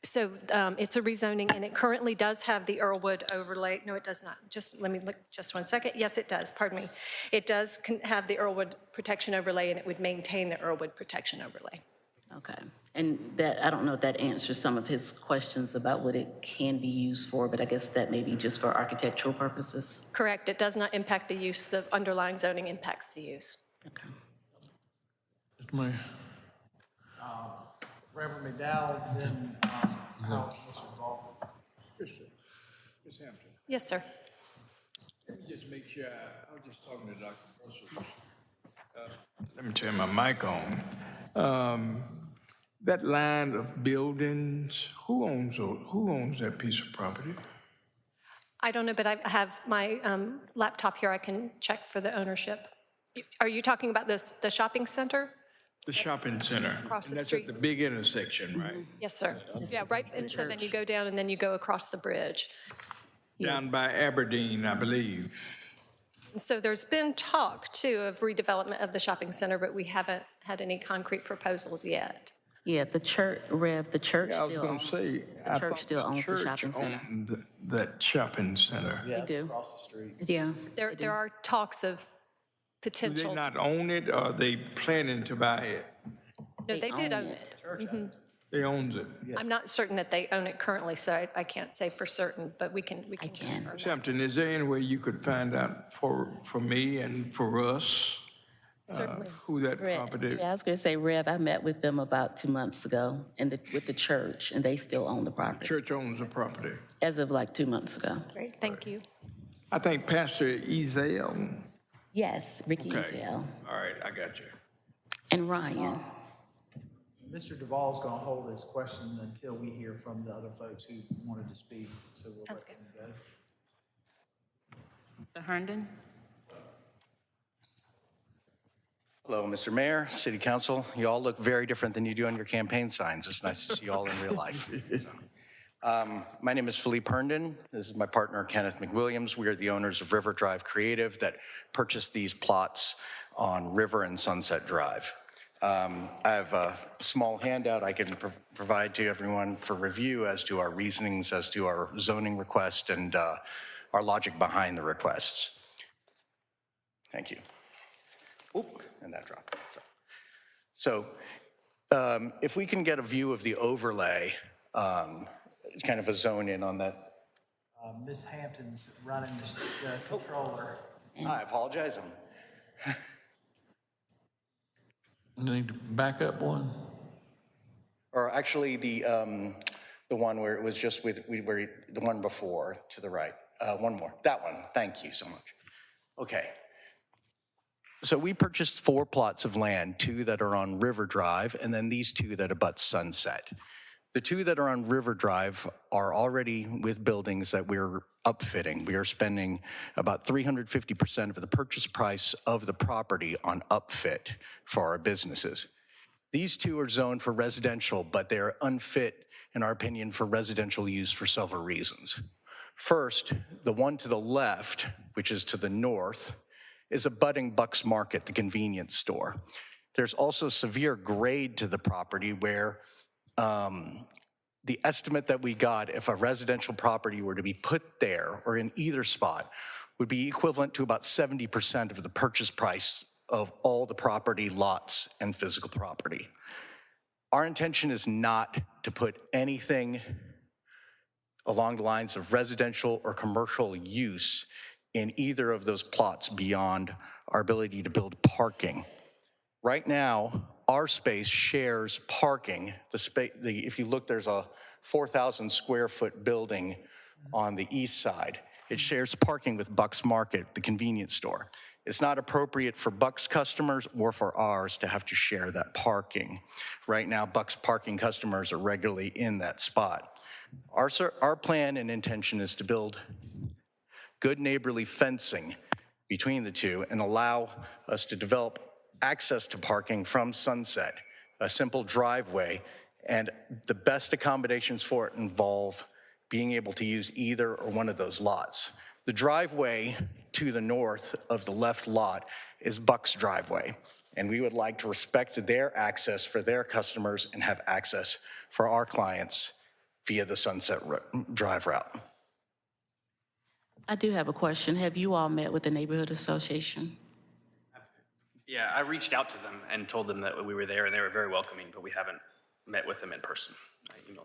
Speaker 16: So it's a rezoning, and it currently does have the Earlwood overlay. No, it does not. Just let me look just 1 second. Yes, it does. Pardon me. It does have the Earlwood protection overlay, and it would maintain the Earlwood protection overlay.
Speaker 14: Okay. And that, I don't know if that answers some of his questions about what it can be used for, but I guess that may be just for architectural purposes.
Speaker 16: Correct. It does not impact the use. The underlying zoning impacts the use.
Speaker 14: Okay.
Speaker 2: Mr. Mayor.
Speaker 1: Reverend McDowell, then Mr. Ball.
Speaker 5: Ms. Hampton,
Speaker 16: Yes, sir.
Speaker 5: let me just make sure, I was just talking to Dr. Russell.
Speaker 2: Let me turn my mic on. That line of buildings, who owns that piece of property?
Speaker 16: I don't know, but I have my laptop here. I can check for the ownership. Are you talking about the shopping center?
Speaker 2: The shopping center.
Speaker 16: Across the
Speaker 2: And that's
Speaker 16: street.
Speaker 2: at the big intersection, right?
Speaker 16: Yes, sir. Yeah, right. And so then you go down and then you go across the bridge.
Speaker 2: Down by Aberdeen, I believe.
Speaker 16: So there's been talk, too, of redevelopment of the shopping center, but we haven't had any concrete proposals yet.
Speaker 14: Yeah, the church, Rev, the church
Speaker 2: Yeah, I was
Speaker 14: still
Speaker 2: gonna
Speaker 14: owns,
Speaker 2: say,
Speaker 14: the
Speaker 2: I
Speaker 14: church
Speaker 2: thought
Speaker 14: still owns the shopping
Speaker 2: church
Speaker 14: center.
Speaker 2: owned that shopping center.
Speaker 1: Yeah, it's
Speaker 14: do.
Speaker 1: across the street.
Speaker 9: Yeah.
Speaker 16: There are talks of
Speaker 2: Do they
Speaker 16: potential.
Speaker 2: not own it, or are they planning to buy it?
Speaker 16: No, they did
Speaker 14: own
Speaker 16: own
Speaker 14: it.
Speaker 16: it.
Speaker 2: They owns it.
Speaker 16: I'm not certain that they own it currently, so I can't say for certain, but we can confirm.
Speaker 2: Ms. Hampton, is there any way you could find out for me and for us?
Speaker 16: Certainly.
Speaker 2: Who that
Speaker 14: Rev,
Speaker 2: property?
Speaker 14: yeah, I was gonna say, Rev, I met with them about 2 months ago with the church, and they still own the property,
Speaker 2: Church owns the property.
Speaker 14: as of like 2 months ago.
Speaker 16: Great, thank you.
Speaker 2: I think Pastor Ezel.
Speaker 14: Yes, Ricky
Speaker 2: Okay.
Speaker 14: Ezel
Speaker 2: All right, I got you.
Speaker 14: and Ryan.
Speaker 1: Mr. Duvall's going to hold his question until we hear from the other folks who wanted to speak, so we'll
Speaker 16: Sounds
Speaker 1: let them go.
Speaker 4: Mr. Herndon?
Speaker 19: Hello, Mr. Mayor, City Council. You all look very different than you do on your campaign signs. It's nice to see you all in real life. My name is Philippe Herndon. This is my partner, Kenneth McWilliams. We are the owners of River Drive Creative that purchased these plots on River and Sunset Drive. I have a small handout I can provide to everyone for review as to our reasonings, as to our zoning request, and our logic behind the requests. Thank you. Oop, and that dropped. So if we can get a view of the overlay, it's kind of a zone in on that.
Speaker 1: Ms. Hampton's running the controller.
Speaker 19: I apologize.
Speaker 2: Need to back up one?
Speaker 19: Or actually, the The one where it was just the one before to the right. One more, that one, thank you so much. Okay. So we purchased 4 plots of land, 2 that are on River Drive, and then these 2 that abut Sunset. The 2 that are on River Drive are already with buildings that we're upfitting. We are spending about 350% of the purchase price of the property on upfit for our businesses. These 2 are zoned for residential, but they are unfit, in our opinion, for residential use for several reasons. First, the one to the left, which is to the north, is abutting Buck's Market, the convenience store. There's also severe grade to the property where the estimate that we got if a residential property were to be put there or in either spot would be equivalent to about 70% of the purchase price of all the property, lots, and physical property. Our intention is not to put anything along the lines of residential or commercial use in either of those plots beyond our ability to build parking. Right now, our space shares parking. If you look, there's a 4,000 square foot building on the east side. It shares parking with Buck's Market, the convenience store. It's not appropriate for Buck's customers or for ours to have to share that parking. Right now, Buck's parking customers are regularly in that spot. Our plan and intention is to build good neighborly fencing between the 2 and allow us to develop access to parking from Sunset, a simple driveway, and the best accommodations for it involve being able to use either or one of those lots. The driveway to the north of the left lot is Buck's driveway, and we would like to respect their access for their customers and have access for our clients via the Sunset Drive route.
Speaker 14: I do have a question. Have you all met with the neighborhood association?
Speaker 20: Yeah, I reached out to them and told them that we were there, and they were very welcoming, but we haven't met with them in person.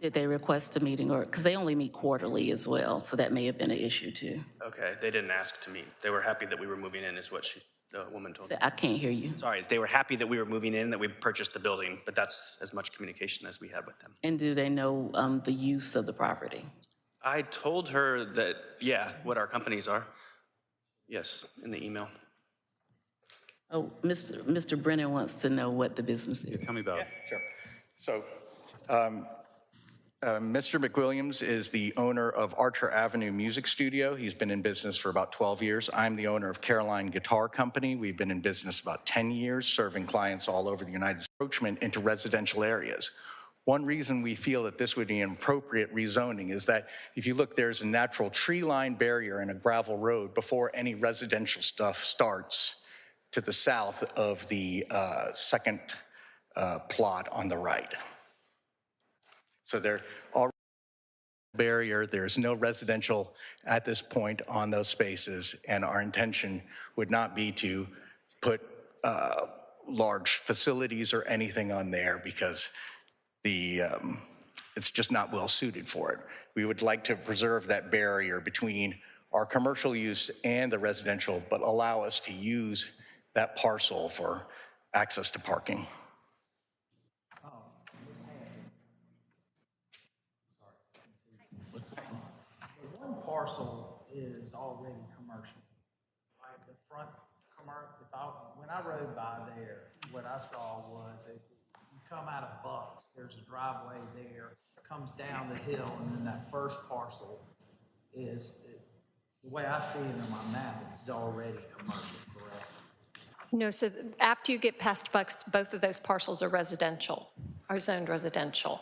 Speaker 14: Did they request a meeting, or, because they only meet quarterly as well, so that may have been an issue too.
Speaker 20: Okay, they didn't ask to meet. They were happy that we were moving in, is what the woman told me.
Speaker 14: I can't hear you.
Speaker 20: Sorry, they were happy that we were moving in, that we purchased the building, but that's as much communication as we had with them.
Speaker 14: And do they know the use of the property?
Speaker 20: I told her that, yeah, what our companies are. Yes, in the email.
Speaker 14: Oh, Mr. Brennan wants to know what the business is.
Speaker 20: Tell me about it.
Speaker 19: Sure. So, Mr. McWilliams is the owner of Archer Avenue Music Studio. He's been in business for about 12 years. I'm the owner of Caroline Guitar Company. We've been in business about 10 years, serving clients all over the United States. Encroachment into residential areas. One reason we feel that this would be an appropriate rezoning is that if you look, there's a natural tree-line barrier and a gravel road before any residential stuff starts to the south of the second plot on the right. So there already barrier, there's no residential at this point on those spaces, and our intention would not be to put large facilities or anything on there because it's just not well suited for it. We would like to preserve that barrier between our commercial use and the residential, but allow us to use that parcel for access to parking.
Speaker 1: The one parcel is already commercial. Right, the front when I rode by there, what I saw was you come out of Bucks, there's a driveway there, comes down the hill, and then that first parcel is, the way I see it on my map, it's already commercial, correct?
Speaker 16: No, so after you get past Bucks, both of those parcels are residential, are zoned residential.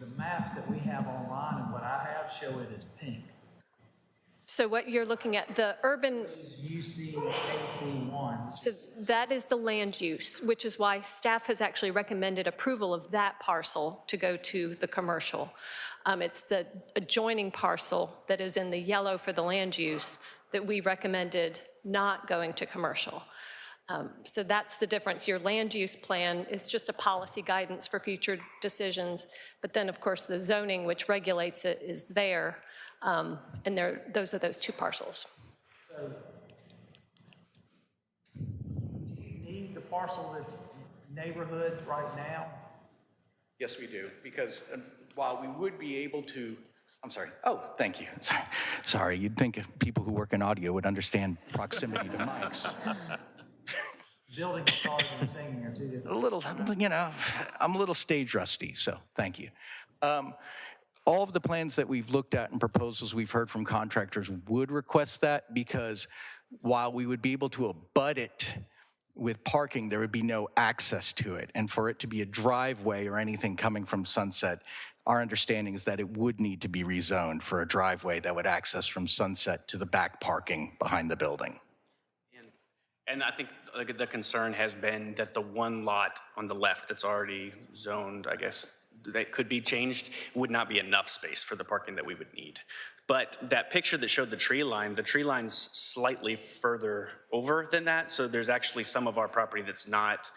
Speaker 1: The maps that we have online and what I have show it as pink.
Speaker 16: So what you're looking at, the urban,
Speaker 1: UC-AC1.
Speaker 16: so that is the land use, which is why staff has actually recommended approval of that parcel to go to the commercial. It's the adjoining parcel that is in the yellow for the land use that we recommended not going to commercial. So that's the difference. Your land use plan is just a policy guidance for future decisions, but then of course the zoning which regulates it is there, and those are those 2 parcels.
Speaker 1: So, do you need the parcel that's neighborhood right now?
Speaker 19: Yes, we do, because while we would be able to, I'm sorry, oh, thank you. Sorry, you'd think people who work in audio would understand proximity to mics.
Speaker 1: Building guitars and singing are two different.
Speaker 19: A little, I'm a little stage rusty, so thank you. All of the plans that we've looked at and proposals we've heard from contractors would request that, because while we would be able to abut it with parking, there would be no access to it. And for it to be a driveway or anything coming from Sunset, our understanding is that it would need to be rezoned for a driveway that would access from Sunset to the back parking behind the building.
Speaker 20: And I think the concern has been that the one lot on the left that's already zoned, I guess, that could be changed, would not be enough space for the parking that we would need. But that picture that showed the tree line's slightly further over than that. So there's actually some of our property that's not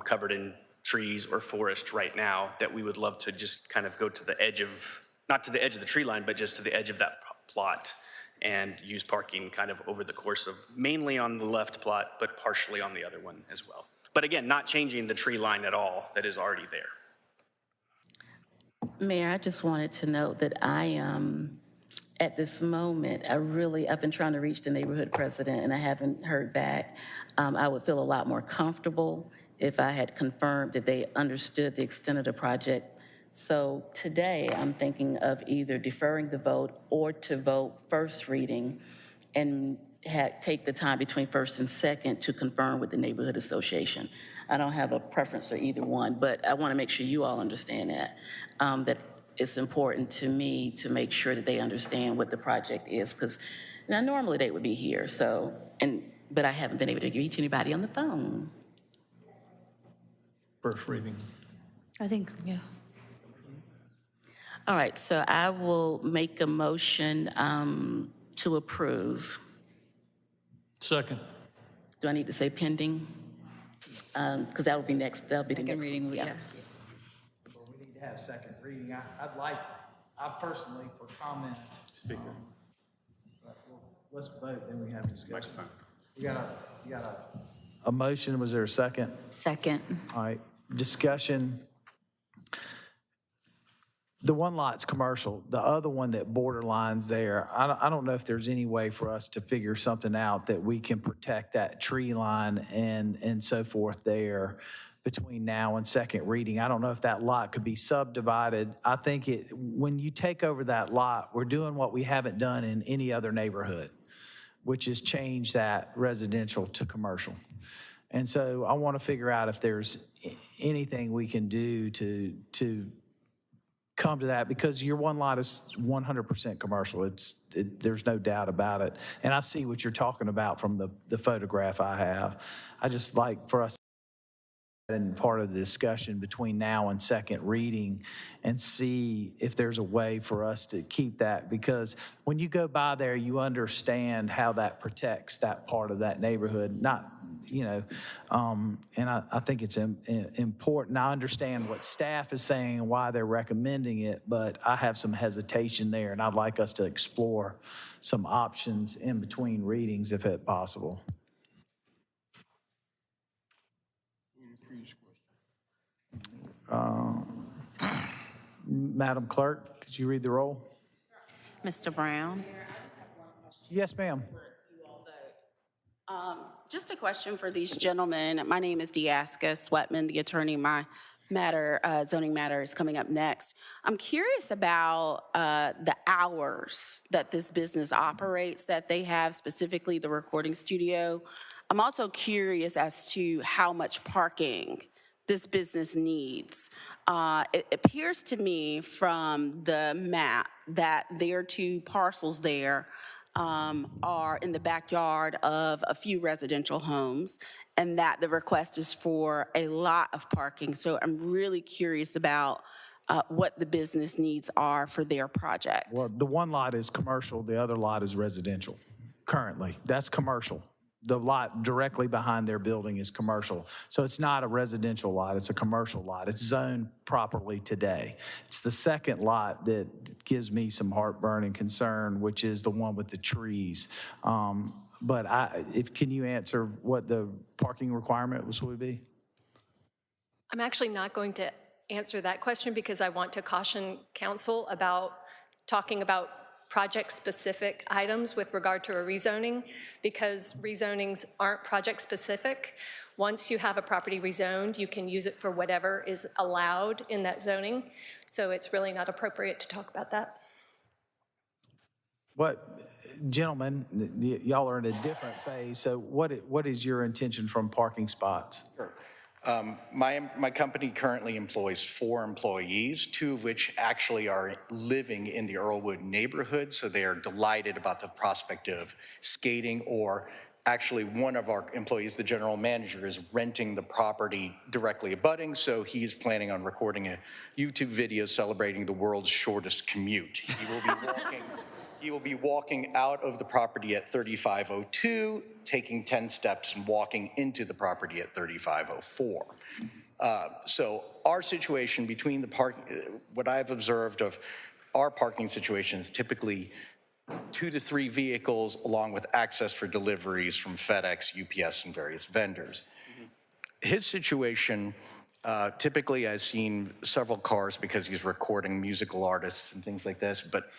Speaker 20: covered in trees or forest right now that we would love to just kind of go to the edge of, not to the edge of the tree line, but just to the edge of that plot and use parking kind of over the course of, mainly on the left plot, but partially on the other one as well. But again, not changing the tree line at all that is already there.
Speaker 14: Mayor, I just wanted to note that I am, at this moment, I've been trying to reach the neighborhood president and I haven't heard back. I would feel a lot more comfortable if I had confirmed that they understood the extent of the project. So today, I'm thinking of either deferring the vote or to vote first reading and take the time between first and second to confirm with the neighborhood association. I don't have a preference for either one, but I want to make sure you all understand that, that it's important to me to make sure that they understand what the project is, because now normally they would be here, so, but I haven't been able to reach anybody on the phone.
Speaker 2: First reading.
Speaker 9: I think, yeah.
Speaker 14: All right, so I will make a motion to approve.
Speaker 2: Second.
Speaker 14: Do I need to say pending? Because that will be next, that'll be the next
Speaker 9: reading,
Speaker 14: one.
Speaker 9: yeah.
Speaker 1: Well, we need to have second reading. I personally, for comment.
Speaker 2: Speaker.
Speaker 1: Let's vote, then we have discussion. You got a motion, was there a second?
Speaker 9: Second.
Speaker 1: All right, discussion. The one lot's commercial, the other one that borderlines there, I don't know if there's any way for us to figure something out that we can protect that tree line and so forth there between now and second reading. I don't know if that lot could be subdivided. I think when you take over that lot, we're doing what we haven't done in any other neighborhood, which is change that residential to commercial. And so I want to figure out if there's anything we can do to come to that, because your one lot is 100% commercial. There's no doubt about it. And I see what you're talking about from the photograph I have. I just like for us and part of the discussion between now and second reading and see if there's a way for us to keep that, because when you go by there, you understand how that protects that part of that neighborhood, and I think it's important. I understand what staff is saying and why they're recommending it, but I have some hesitation there, and I'd like us to explore some options in between readings if it's possible. Madam Clerk, could you read the roll?
Speaker 4: Mr. Brown?
Speaker 1: Yes, ma'am.
Speaker 21: Just a question for these gentlemen. My name is Diaska Sweatman, the attorney. My zoning matter is coming up next. I'm curious about the hours that this business operates, that they have, specifically the recording studio. I'm also curious as to how much parking this business needs. It appears to me from the map that their two parcels there are in the backyard of a few residential homes, and that the request is for a lot of parking. So I'm really curious about what the business needs are for their project.
Speaker 1: Well, the one lot is commercial, the other lot is residential currently. That's commercial. The lot directly behind their building is commercial. So it's not a residential lot, it's a commercial lot. It's zoned properly today. It's the second lot that gives me some heartburn and concern, which is the one with the trees. But can you answer what the parking requirement would be?
Speaker 16: I'm actually not going to answer that question because I want to caution council about talking about project-specific items with regard to a rezoning, because rezonings aren't project-specific. Once you have a property rezoned, you can use it for whatever is allowed in that zoning. So it's really not appropriate to talk about that.
Speaker 1: What, gentlemen, y'all are in a different phase, so what is your intention from parking spots?
Speaker 19: My company currently employs 4 employees, 2 of which actually are living in the Earlwood neighborhood, so they are delighted about the prospect of skating, or actually one of our employees, the general manager, is renting the property directly abutting, so he is planning on recording a YouTube video celebrating the world's shortest commute. He will be walking out of the property at 3502, taking 10 steps and walking into the property at 3504. So our situation between the parking, what I've observed of our parking situations, typically 2 to 3 vehicles along with access for deliveries from FedEx, UPS, and various vendors. His situation, typically I've seen several cars because he's recording musical artists and things like this, but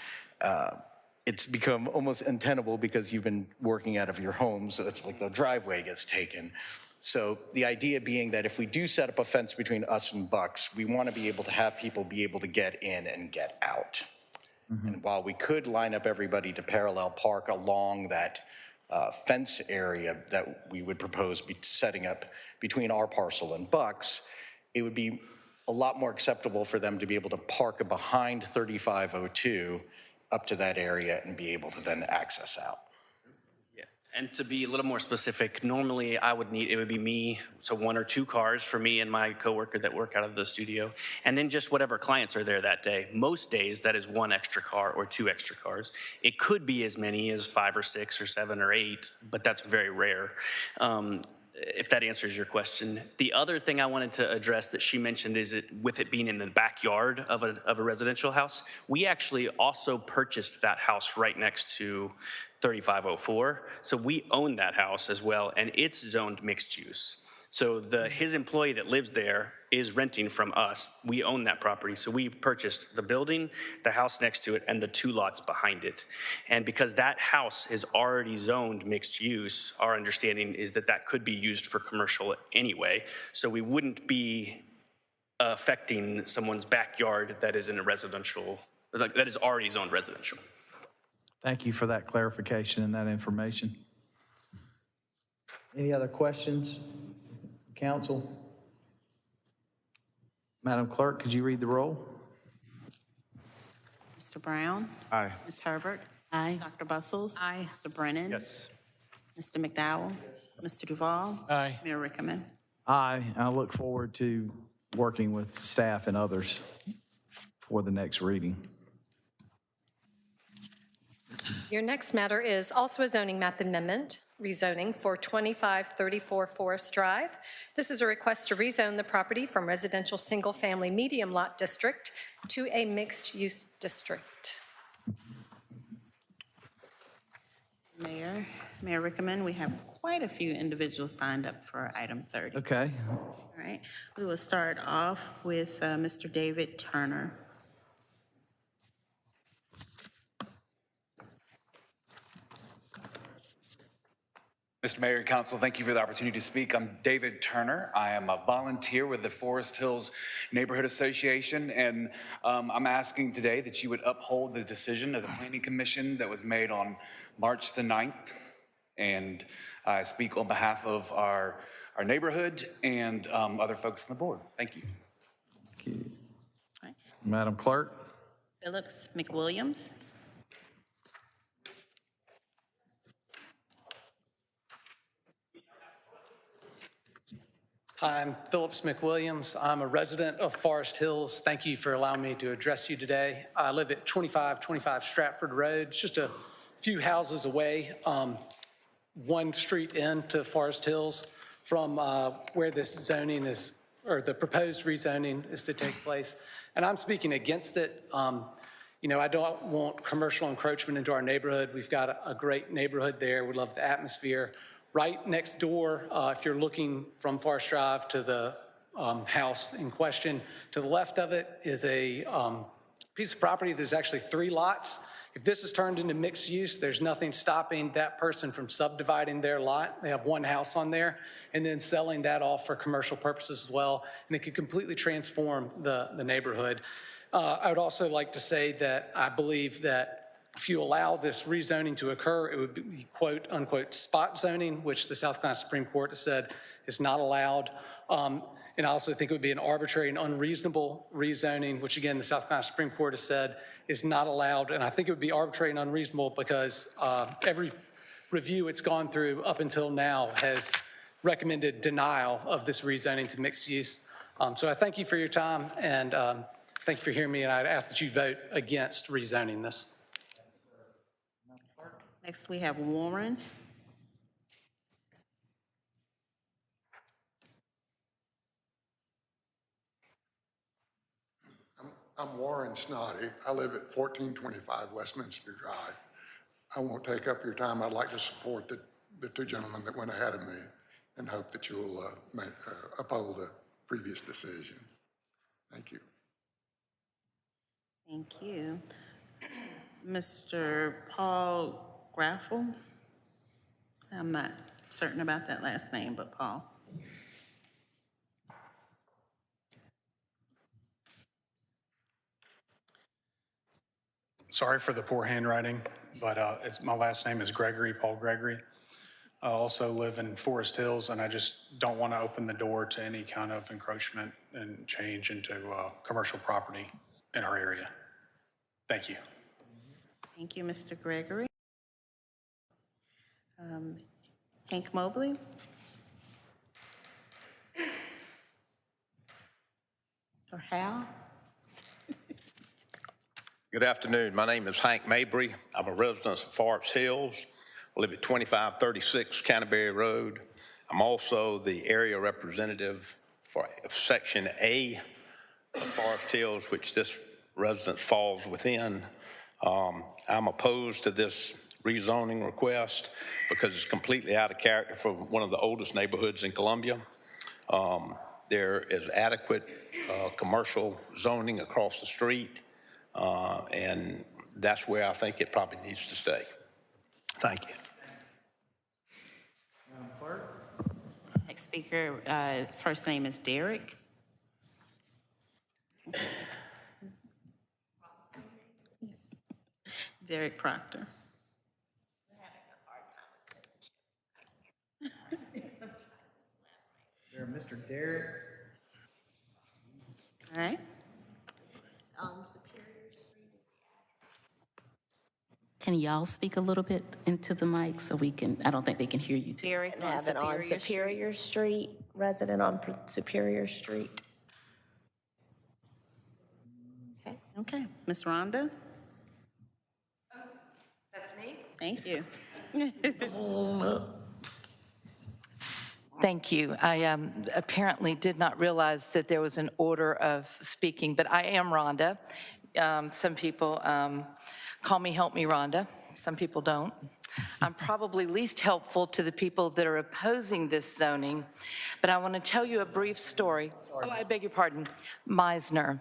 Speaker 19: it's become almost untenable because you've been working out of your home, so it's like the driveway gets taken. So the idea being that if we do set up a fence between us and Bucks, we want to be able to have people be able to get in and get out. And while we could line up everybody to parallel park along that fence area that we would propose setting up between our parcel and Bucks, it would be a lot more acceptable for them to be able to park behind 3502 up to that area and be able to then access out.
Speaker 20: Yeah, and to be a little more specific, normally it would be me, so 1 or 2 cars for me and my coworker that work out of the studio, and then just whatever clients are there that day. Most days, that is 1 extra car or 2 extra cars. It could be as many as 5 or 6 or 7 or 8, but that's very rare. If that answers your question. The other thing I wanted to address that she mentioned is with it being in the backyard of a residential house, we actually also purchased that house right next to 3504. So we own that house as well, and it's zoned mixed use. So his employee that lives there is renting from us. We own that property. So we purchased the building, the house next to it, and the 2 lots behind it. And because that house is already zoned mixed use, our understanding is that that could be used for commercial anyway. So we wouldn't be affecting someone's backyard that is in a residential, that is already zoned residential.
Speaker 1: Thank you for that clarification and that information. Any other questions, council? Madam Clerk, could you read the roll?
Speaker 4: Mr. Brown?
Speaker 8: Aye.
Speaker 4: Ms. Herbert?
Speaker 14: Aye.
Speaker 4: Dr. Bustles? Aye. Mr. Brennan?
Speaker 12: Yes.
Speaker 4: Mr. McDowell? Mr. Duval?
Speaker 12: Aye.
Speaker 4: Mayor Rickaman?
Speaker 1: Aye. I look forward to working with staff and others for the next reading.
Speaker 16: Your next matter is also a zoning map amendment, rezoning for 2534 Forest Drive. This is a request to rezone the property from residential single-family medium lot district to a mixed-use district.
Speaker 4: Mayor Rickaman, we have quite a few individuals signed up for item 30.
Speaker 1: Okay.
Speaker 4: All right, we will start off with Mr. David Turner.
Speaker 6: Mr. Mayor and Council, thank you for the opportunity to speak. I'm David Turner. I am a volunteer with the Forest Hills Neighborhood Association, and I'm asking today that you would uphold the decision of the Planning Commission that was made on March the 9th. And I speak on behalf of our neighborhood and other folks on the board. Thank you.
Speaker 1: Thank you. Right. Madam Clerk.
Speaker 4: Phillips McWilliams.
Speaker 22: Hi, I'm Phillips McWilliams. I'm a resident of Forest Hills. Thank you for allowing me to address you today. I live at 2525 Stratford Road, just a few houses away, 1 street into Forest Hills from where this zoning is, or the proposed rezoning is to take place. And I'm speaking against it. You know, I don't want commercial encroachment into our neighborhood. We've got a great neighborhood there. We love the atmosphere. Right next door, if you're looking from Forest Drive to the house in question. To the left of it is a piece of property that's actually 3 lots. If this is turned into mixed use, there's nothing stopping that person from subdividing their lot. They have 1 house on there, and then selling that off for commercial purposes as well, and it could completely transform the neighborhood. I would also like to say that I believe that if you allow this rezoning to occur, it would be quote unquote spot zoning, which the South Carolina Supreme Court has said is not allowed. And I also think it would be an arbitrary and unreasonable rezoning, which again, the South Carolina Supreme Court has said is not allowed. And I think it would be arbitrary and unreasonable because every review it's gone through up until now has recommended denial of this rezoning to mixed use. So I thank you for your time, and thank you for hearing me, and I'd ask that you vote against rezoning this.
Speaker 4: Next, we have Warren.
Speaker 7: I'm Warren Snoddy. I live at 1425 Westminster Drive. I won't take up your time. I'd like to support the 2 gentlemen that went ahead of me and hope that you'll uphold the previous decision. Thank you.
Speaker 4: Thank you. Mr. Paul Graffel? I'm not certain about that last name, but Paul.
Speaker 10: Sorry for the poor handwriting, but my last name is Gregory, Paul Gregory. I also live in Forest Hills, and I just don't want to open the door to any kind of encroachment and change into commercial property in our area. Thank you.
Speaker 4: Thank you, Mr. Gregory. Hank Mobley? Or Hal?
Speaker 23: Good afternoon. My name is Hank Mabry. I'm a resident of Forest Hills. I live at 2536 Canterbury Road. I'm also the area representative for Section A of Forest Hills, which this residence falls within. I'm opposed to this rezoning request because it's completely out of character for one of the oldest neighborhoods in Columbia. There is adequate commercial zoning across the street. And that's where I think it probably needs to stay. Thank you.
Speaker 1: Madam Clerk?
Speaker 4: Next speaker, first name is Derek. Derek Proctor.
Speaker 1: There, Mr. Derek.
Speaker 4: All right.
Speaker 14: Can y'all speak a little bit into the mic so we can, I don't think they can hear you too.
Speaker 3: And have it on Superior Street, resident on Superior Street.
Speaker 4: Okay, Ms. Rhonda?
Speaker 24: That's me?
Speaker 4: Thank you.
Speaker 24: Thank you. I apparently did not realize that there was an order of speaking, but I am Rhonda. Some people call me Help Me Rhonda. Some people don't. I'm probably least helpful to the people that are opposing this zoning, but I want to tell you a brief story. Oh, I beg your pardon. Meisner.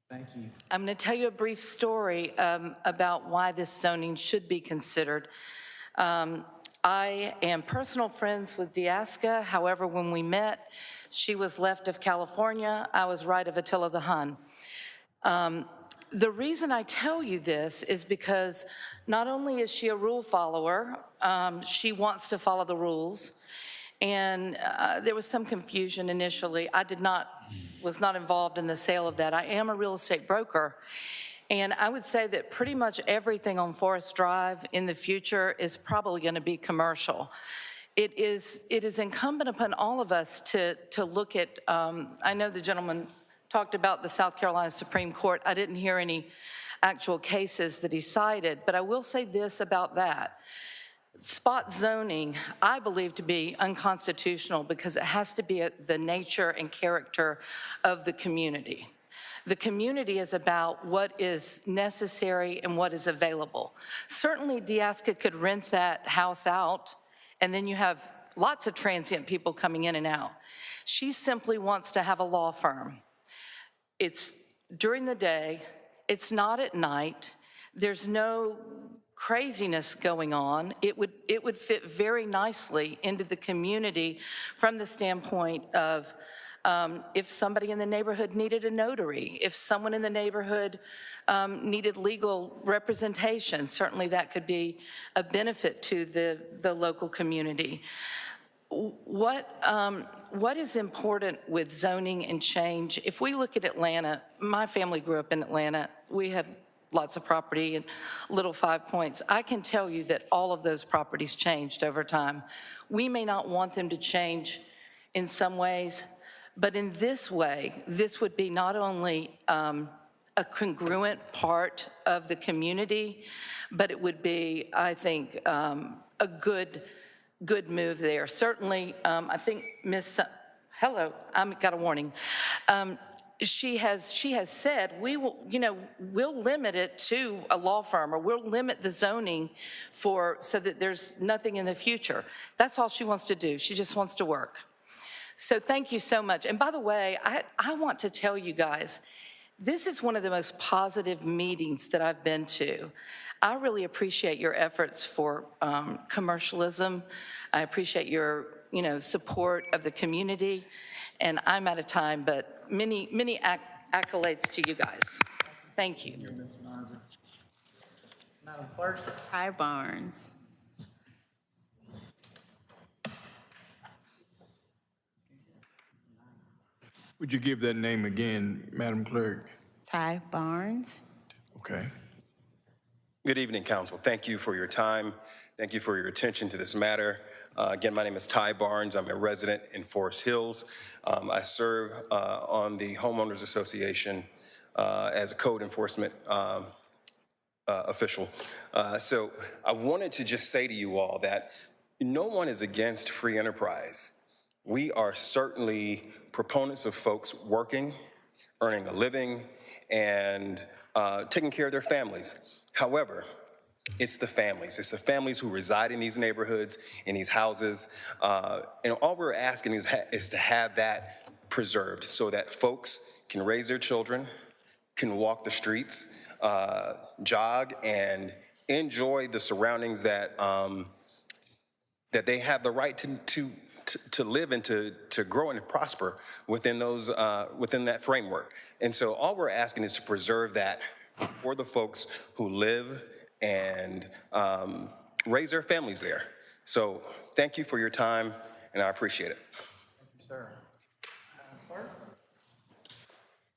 Speaker 1: Thank you.
Speaker 24: I'm going to tell you a brief story about why this zoning should be considered. I am personal friends with Diaska. However, when we met, she was left of California. I was right of Attila the Hun. The reason I tell you this is because not only is she a rule follower, she wants to follow the rules. And there was some confusion initially. I was not involved in the sale of that. I am a real estate broker. And I would say that pretty much everything on Forest Drive in the future is probably going to be commercial. It is incumbent upon all of us to look at, I know the gentleman talked about the South Carolina Supreme Court. I didn't hear any actual cases that he cited, but I will say this about that. Spot zoning, I believe to be unconstitutional because it has to be the nature and character of the community. The community is about what is necessary and what is available. Certainly, Diaska could rent that house out, and then you have lots of transient people coming in and out. She simply wants to have a law firm. It's during the day, it's not at night, there's no craziness going on. It would fit very nicely into the community from the standpoint of if somebody in the neighborhood needed a notary, if someone in the neighborhood needed legal representation, certainly that could be a benefit to the local community. What is important with zoning and change? If we look at Atlanta, my family grew up in Atlanta. We had lots of property and little 5 Points. I can tell you that all of those properties changed over time. We may not want them to change in some ways, but in this way, this would be not only a congruent part of the community, but it would be, I think, a good move there. Certainly, I think hello, I've got a warning. She has said we will, we'll limit it to a law firm, or we'll limit the zoning so that there's nothing in the future. That's all she wants to do. She just wants to work. So thank you so much. And by the way, I want to tell you guys, this is one of the most positive meetings that I've been to. I really appreciate your efforts for commercialism. I appreciate your, support of the community. And I'm out of time, but many accolades to you guys. Thank you.
Speaker 1: Madam Clerk?
Speaker 4: Ty Barnes.
Speaker 2: Would you give that name again, Madam Clerk?
Speaker 4: Ty Barnes.
Speaker 2: Okay.
Speaker 11: Good evening, Council. Thank you for your time. Thank you for your attention to this matter. Again, my name is Ty Barnes. I'm a resident in Forest Hills. I serve on the Homeowners Association as a code enforcement official. So I wanted to just say to you all that no one is against free enterprise. We are certainly proponents of folks working, earning a living, and taking care of their families. However, it's the families. It's the families who reside in these neighborhoods, in these houses. And all we're asking is to have that preserved so that folks can raise their children, can walk the streets, jog, and enjoy the surroundings that that they have the right to live and to grow and to prosper within within that framework. And so all we're asking is to preserve that for the folks who live and raise their families there. So thank you for your time, and I appreciate it.
Speaker 1: Thank you, sir. Madam Clerk?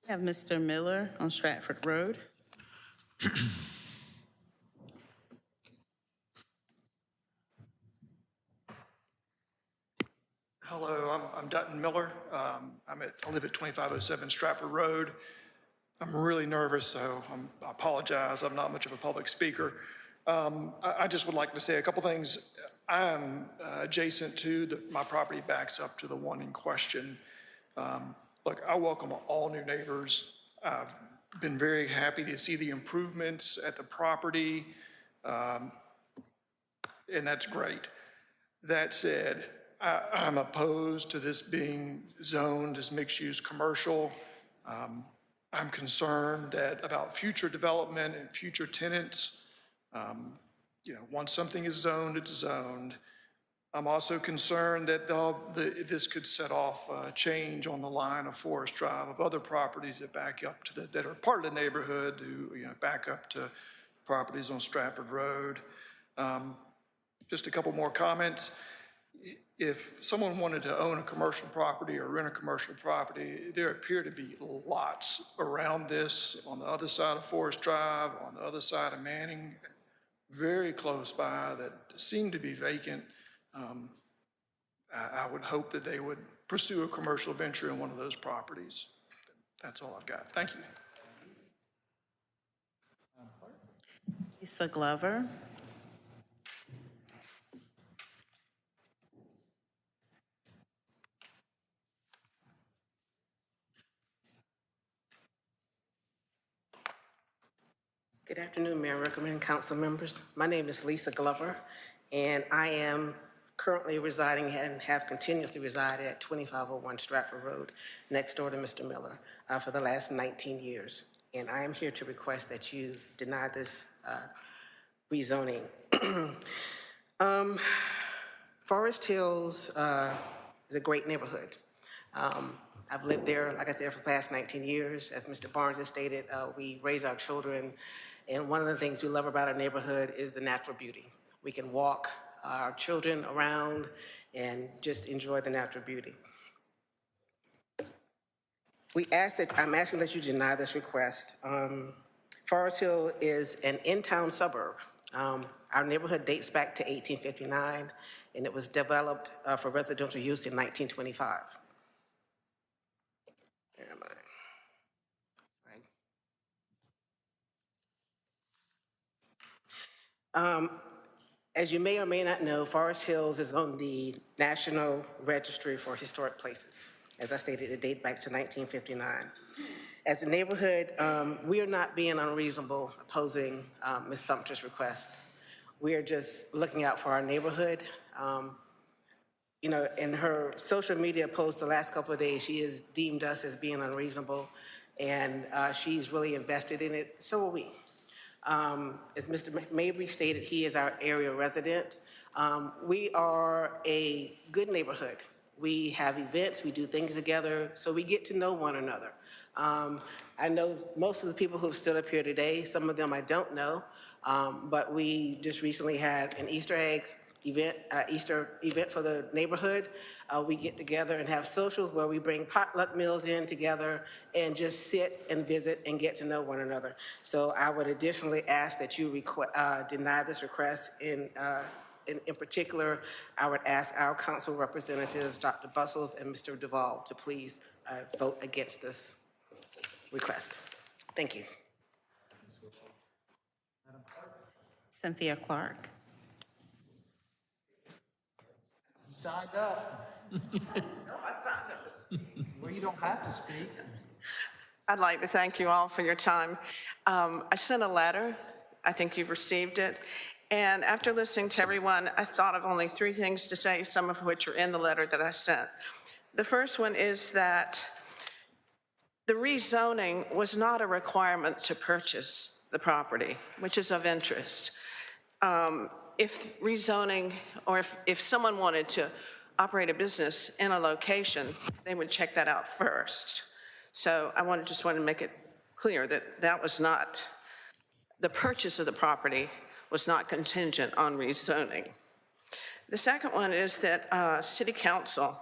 Speaker 4: We have Mr. Miller on Stratford Road.
Speaker 13: Hello, I'm Dutton Miller. I live at 2507 Stratford Road. I'm really nervous, so I apologize. I'm not much of a public speaker. I just would like to say a couple things. I'm adjacent to my property backs up to the one in question. Look, I welcome all new neighbors. I've been very happy to see the improvements at the property, and that's great. That said, I'm opposed to this being zoned as mixed-use commercial. I'm concerned about future development and future tenants. Once something is zoned, it's zoned. I'm also concerned that this could set off a change on the line of Forest Drive of other properties that back up to that are part of the neighborhood who back up to properties on Stratford Road. Just a couple more comments. If someone wanted to own a commercial property or rent a commercial property, there appear to be lots around this on the other side of Forest Drive, on the other side of Manning, very close by that seem to be vacant. I would hope that they would pursue a commercial venture in one of those properties. That's all I've got. Thank you.
Speaker 4: Lisa Glover.
Speaker 15: Good afternoon, Mayor, recommending council members. My name is Lisa Glover, and I am
Speaker 5: currently residing and have continuously resided at 2501 Stratford Road, next door to Mr. Miller, for the last 19 years. And I am here to request that you deny this rezoning. Forest Hills is a great neighborhood. I've lived there, like I said, for the past 19 years. As Mr. Barnes has stated, we raise our children, and one of the things we love about our neighborhood is the natural beauty. We can walk our children around and just enjoy the natural beauty. I'm asking that you deny this request. Forest Hill is an in-town suburb. Our neighborhood dates back to 1859, and it was developed for residential use in 1925. Where am I? As you may or may not know, Forest Hills is on the National Registry for Historic Places. As I stated, it dates back to 1959. As a neighborhood, we are not being unreasonable opposing Ms. Sumter's request. We are just looking out for our neighborhood. You know, in her social media posts the last couple of days, she has deemed us as being unreasonable, and she's really invested in it. So are we. As Mr. Mabry stated, he is our area resident. We are a good neighborhood. We have events, we do things together, so we get to know one another. I know most of the people who've stood up here today, some of them I don't know, but we just recently had an Easter egg event, Easter event for the neighborhood. We get together and have socials where we bring potluck meals in together and just sit and visit and get to know one another. So I would additionally ask that you deny this request. In particular, I would ask our council representatives, Dr. Bustles and Mr. Duvall, to please vote against this request. Thank you.
Speaker 4: Cynthia Clark.
Speaker 1: Signed up. No, I signed up to speak. Well, you don't have to speak.
Speaker 15: I'd like to thank you all for your time. I sent a letter. I think you've received it. And after listening to everyone, I thought of only 3 things to say, some of which are in the letter that I sent. The first one is that the rezoning was not a requirement to purchase the property, which is of interest. If rezoning, or if someone wanted to operate a business in a location, they would check that out first. So I just wanted to make it clear that that was not, the purchase of the property was not contingent on rezoning. The second one is that City Council,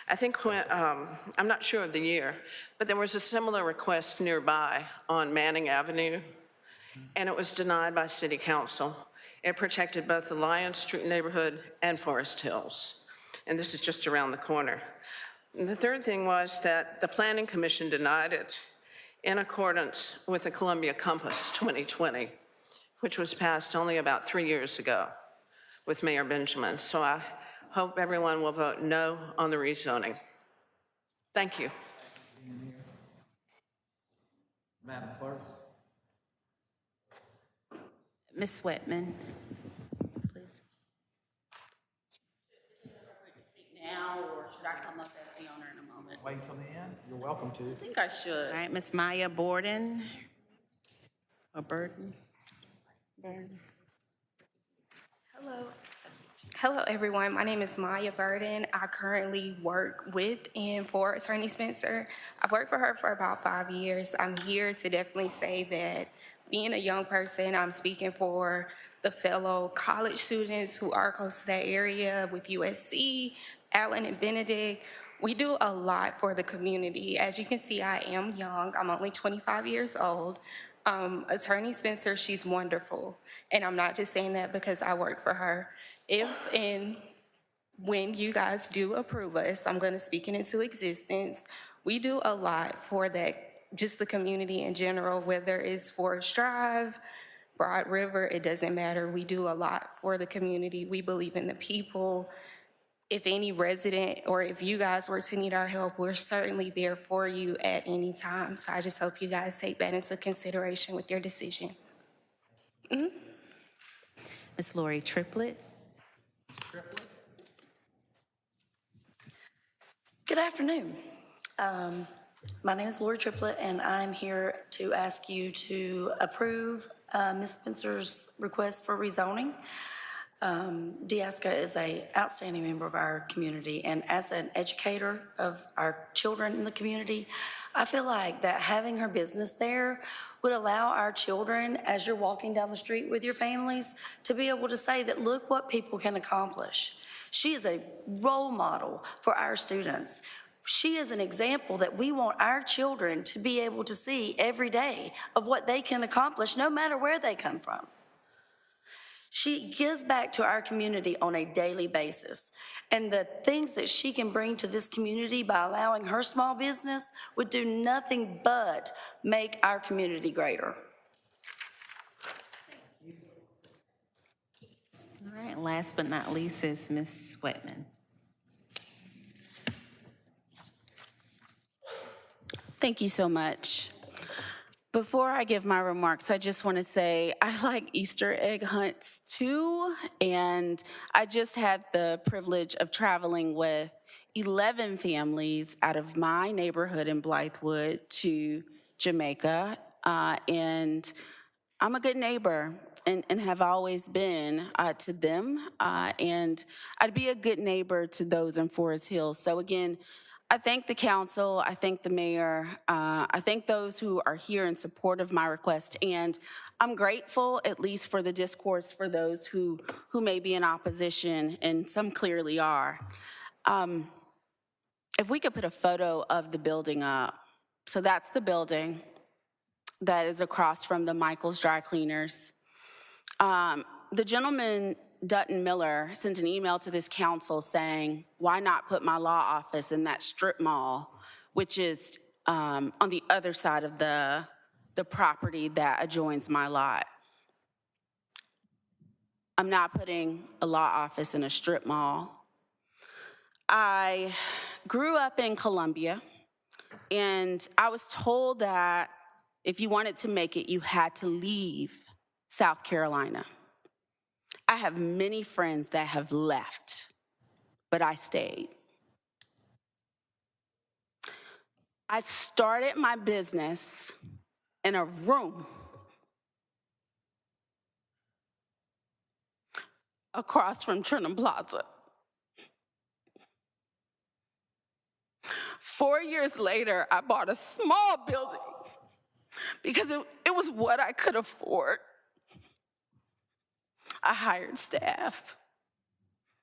Speaker 15: I think when, I'm not sure of the year, but there was a similar request nearby on Manning Avenue, and it was denied by City Council. It protected both the Lyons Street neighborhood and Forest Hills, and this is just around the corner. And the third thing was that the Planning Commission denied it in accordance with the Columbia Compass 2020, which was passed only about 3 years ago with Mayor Benjamin. So I hope everyone will vote no on the rezoning. Thank you.
Speaker 1: Madam Clerk.
Speaker 4: Ms. Sweatman, please.
Speaker 21: Speak now, or should I come up as the owner in a moment?
Speaker 1: Wait till the end. You're welcome to.
Speaker 21: I think I should.
Speaker 4: All right, Ms. Maya Borden, or Burden? Burden.
Speaker 17: Hello. Hello, everyone. My name is Maya Burden. I currently work with and for Attorney Spencer. I've worked for her for about 5 years. I'm here to definitely say that being a young person, I'm speaking for the fellow college students who are close to that area with USC, Allen and Benedict. We do a lot for the community. As you can see, I am young. I'm only 25 years old. Attorney Spencer, she's wonderful. And I'm not just saying that because I work for her. If and when you guys do approve us, I'm gonna speak it into existence. We do a lot for that, just the community in general, whether it's Forest Drive, Broad River, it doesn't matter. We do a lot for the community. We believe in the people. If any resident or if you guys were to need our help, we're certainly there for you at any time. So I just hope you guys take that into consideration with your decision.
Speaker 4: Ms. Lori Triplett.
Speaker 1: Triplett.
Speaker 9: Good afternoon. My name is Lori Triplett, and I'm here to ask you to approve Ms. Spencer's request for rezoning. Diaska is an outstanding member of our community, and as an educator of our children in the community, I feel like that having her business there would allow our children, as you're walking down the street with your families, to be able to say that, look what people can accomplish. She is a role model for our students. She is an example that we want our children to be able to see every day of what they can accomplish, no matter where they come from. She gives back to our community on a daily basis. And the things that she can bring to this community by allowing her small business would do nothing but make our community greater.
Speaker 4: All right, last but not least is Ms. Sweatman.
Speaker 21: Thank you so much. Before I give my remarks, I just want to say I like Easter egg hunts too, and I just had the privilege of traveling with 11 families out of my neighborhood in Blythewood to Jamaica, and I'm a good neighbor and have always been to them, and I'd be a good neighbor to those in Forest Hills. So again, I thank the council, I thank the mayor, I thank those who are here in support of my request, and I'm grateful at least for the discourse for those who may be in opposition, and some clearly are. If we could put a photo of the building up. So that's the building that is across from the Michael's Dry Cleaners. The gentleman, Dutton Miller, sent an email to this council saying, why not put my law office in that strip mall, which is on the other side of the property that adjoins my lot. I'm not putting a law office in a strip mall. I grew up in Columbia, and I was told that if you wanted to make it, you had to leave South Carolina. I have many friends that have left, but I stayed. I started my business in a room across from Trenton Plaza. 4 years later, I bought a small building because it was what I could afford. I hired staff.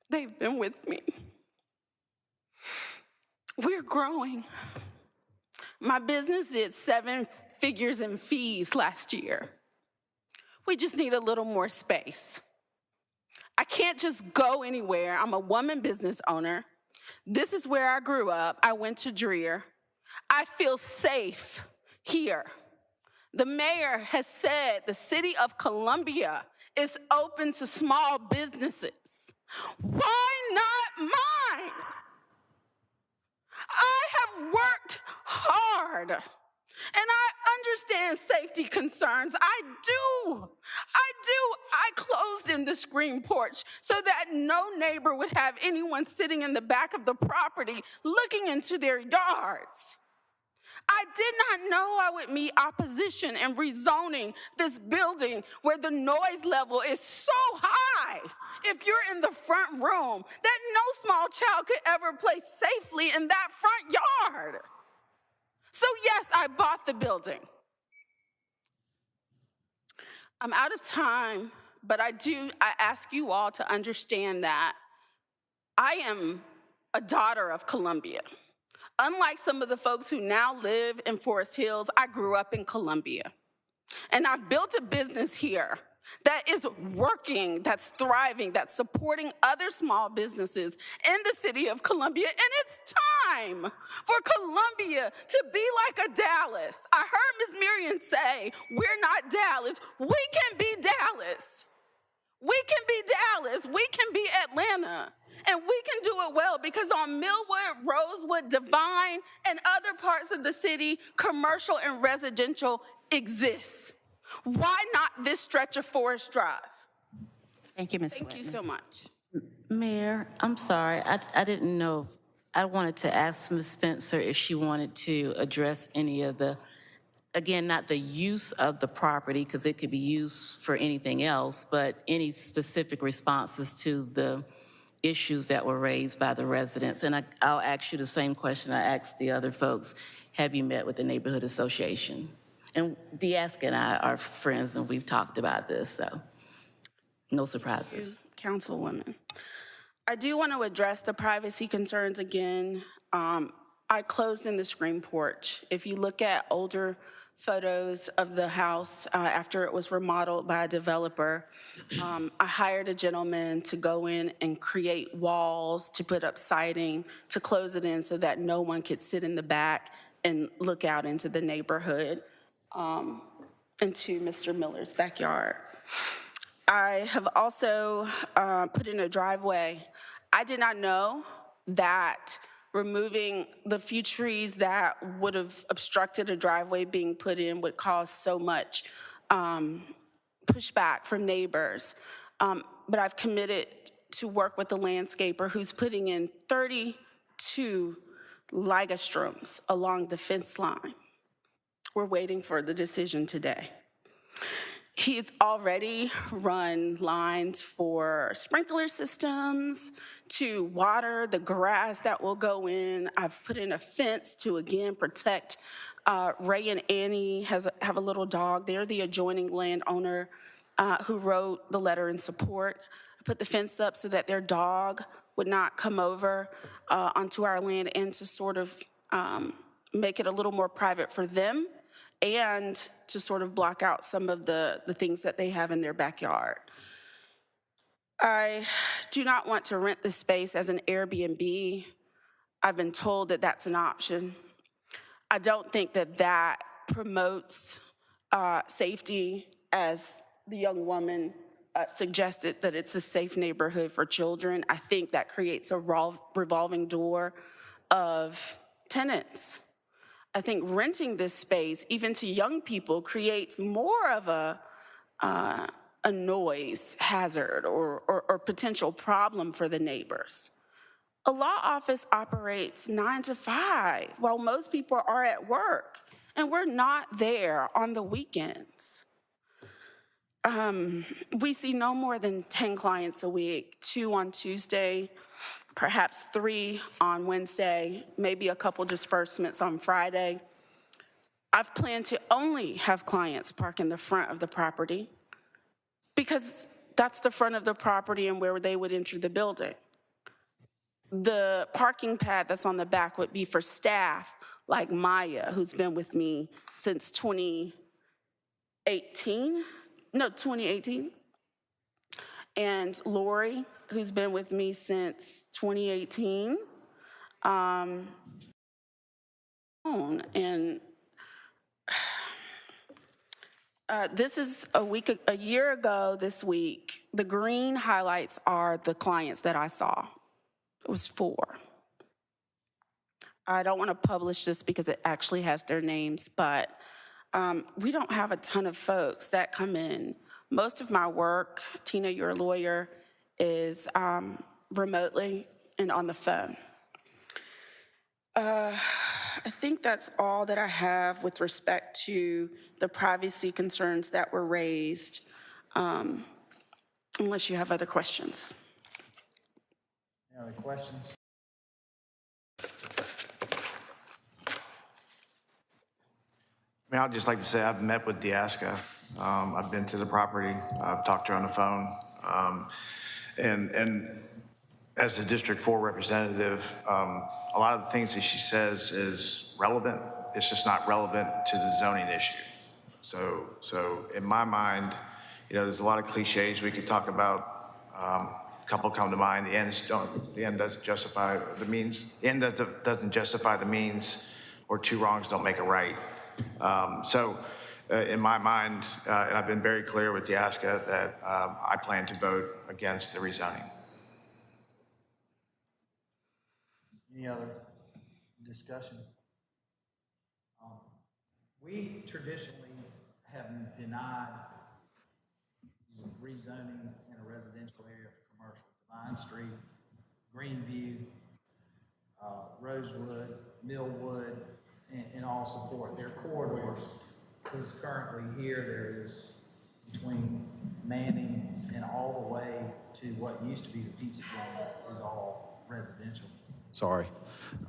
Speaker 21: They've been with me. We're growing. My business did 7 figures in fees last year. We just need a little more space. I can't just go anywhere. I'm a woman business owner. This is where I grew up. I went to Dreer. I feel safe here. The mayor has said the city of Columbia is open to small businesses. Why not mine? I have worked hard, and I understand safety concerns. I do. I closed in the screen porch so that no neighbor would have anyone sitting in the back of the property looking into their yards. I did not know I would meet opposition in rezoning this building where the noise level is so high if you're in the front room that no small child could ever play safely in that front yard. So yes, I bought the building. I'm out of time, but I ask you all to understand that I am a daughter of Columbia. Unlike some of the folks who now live in Forest Hills, I grew up in Columbia. And I've built a business here that is working, that's thriving, that's supporting other small businesses in the city of Columbia. And it's time for Columbia to be like a Dallas. I heard Ms. Miriam say, we're not Dallas. We can be Dallas. We can be Dallas. We can be Atlanta. And we can do it well because on Millwood, Rosewood, Divine, and other parts of the city, commercial and residential exists. Why not this stretch of Forest Drive?
Speaker 4: Thank you, Ms.
Speaker 21: Thank you so much.
Speaker 4: Mayor, I'm sorry, I didn't know
Speaker 14: I wanted to ask Ms. Spencer if she wanted to address any of the, again, not the use of the property, because it could be used for anything else, but any specific responses to the issues that were raised by the residents. And I'll ask you the same question I asked the other folks. Have you met with the neighborhood association? And Diaska and I are friends, and we've talked about this, so no surprises.
Speaker 21: Councilwoman. I do want to address the privacy concerns again. I closed in the screen porch. If you look at older photos of the house after it was remodeled by a developer, I hired a gentleman to go in and create walls, to put up siding, to close it in so that no one could sit in the back and look out into the neighborhood, into Mr. Miller's backyard. I have also put in a driveway. I did not know that removing the few trees that would have obstructed a driveway being put in would cause so much pushback from neighbors. But I've committed to work with the landscaper who's putting in 32 ligastroms along the fence line. We're waiting for the decision today. He's already run lines for sprinkler systems to water the grass that will go in. I've put in a fence to, again, protect. Ray and Annie have a little dog. They're the adjoining landowner who wrote the letter in support. I put the fence up so that their dog would not come over onto our land, and to sort of make it a little more private for them, and to sort of block out some of the things that they have in their backyard. I do not want to rent the space as an Airbnb. I've been told that that's an option. I don't think that that promotes safety, as the young woman suggested, that it's a safe neighborhood for children. I think that creates a revolving door of tenants. I think renting this space, even to young people, creates more of a noise hazard or potential problem for the neighbors. A law office operates 9 to 5 while most people are at work, and we're not there on the weekends. We see no more than 10 clients a week, 2 on Tuesday, perhaps 3 on Wednesday, maybe a couple disbursements on Friday. I've planned to only have clients park in the front of the property because that's the front of the property and where they would enter the building. The parking pad that's on the back would be for staff like Maya, who's been with me since 2018, and Lori, who's been with me since 2018. And this is a year ago this week. The green highlights are the clients that I saw. It was 4. I don't want to publish this because it actually has their names, but we don't have a ton of folks that come in. Most of my work, Tina, you're a lawyer, is remotely and on the phone. I think that's all that I have with respect to the privacy concerns that were raised, unless you have other questions.
Speaker 1: Any other questions?
Speaker 8: I mean, I'd just like to say I've met with Diaska. I've been to the property. I've talked to her on the phone. And as the District 4 representative, a lot of the things that she says is relevant. It's just not relevant to the zoning issue. So in my mind, you know, there's a lot of cliches we could talk about. A couple come to mind. The end doesn't justify the means. The end doesn't justify the means, or 2 wrongs don't make a right. In my mind, and I've been very clear with Diaska that I plan to vote against the rezoning.
Speaker 1: Any other discussion? We traditionally have denied rezoning in a residential area for commercial. Divine Street, Greenview, Rosewood, Millwood, and all support their corridors. Who's currently here, there is between Manning and all the way to what used to be the pizza joint is all residential. Sorry,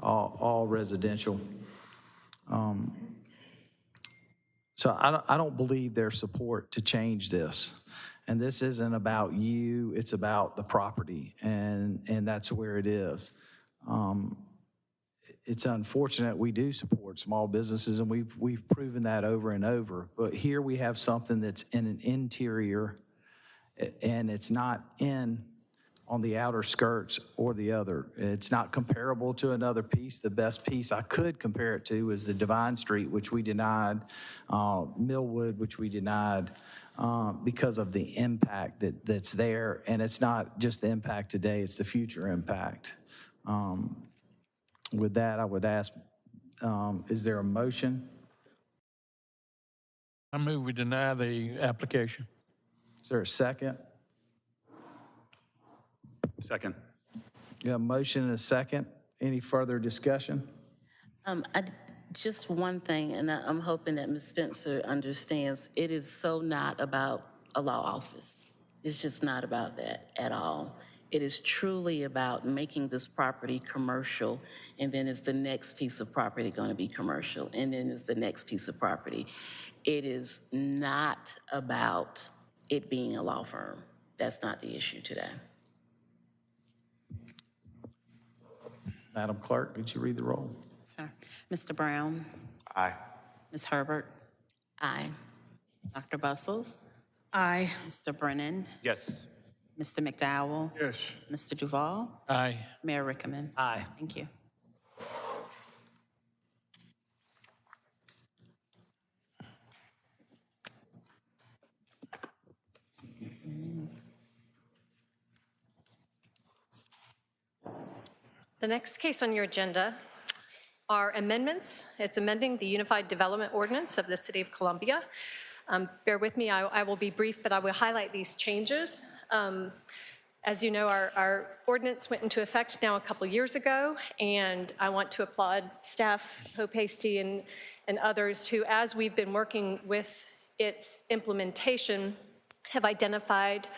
Speaker 1: all residential. So I don't believe there's support to change this. And this isn't about you, it's about the property, and that's where it is. It's unfortunate we do support small businesses, and we've proven that over and over. But here we have something that's in an interior, and it's not on the outer skirts or the other. It's not comparable to another piece. The best piece I could compare it to is the Divine Street, which we denied, Millwood, which we denied, because of the impact that's there. And it's not just the impact today, it's the future impact. With that, I would ask, is there a motion?
Speaker 12: I move we deny the application.
Speaker 1: Is there a second?
Speaker 18: Second.
Speaker 1: You have a motion and a second. Any further discussion?
Speaker 14: Just one thing, and I'm hoping that Ms. Spencer understands, it is so not about a law office. It's just not about that at all. It is truly about making this property commercial, and then is the next piece of property going to be commercial, and then is the next piece of property. It is not about it being a law firm. That's not the issue today.
Speaker 1: Madam Clerk, could you read the roll?
Speaker 4: Sir. Mr. Brown?
Speaker 8: Aye.
Speaker 4: Ms. Herbert?
Speaker 14: Aye.
Speaker 4: Dr. Bustles?
Speaker 24: Aye.
Speaker 4: Mr. Brennan?
Speaker 18: Yes.
Speaker 4: Mr. McDowell?
Speaker 2: Yes.
Speaker 4: Mr. Duval?
Speaker 12: Aye.
Speaker 4: Mayor Rickaman?
Speaker 1: Aye.
Speaker 4: Thank you.
Speaker 16: The next case on your agenda are amendments. It's amending the Unified Development Ordinance of the City of Columbia. Bear with me, I will be brief, but I will highlight these changes. As you know, our ordinance went into effect now a couple years ago, and I want to applaud staff, Hope Hasty and others who, as we've been working with its implementation, have identified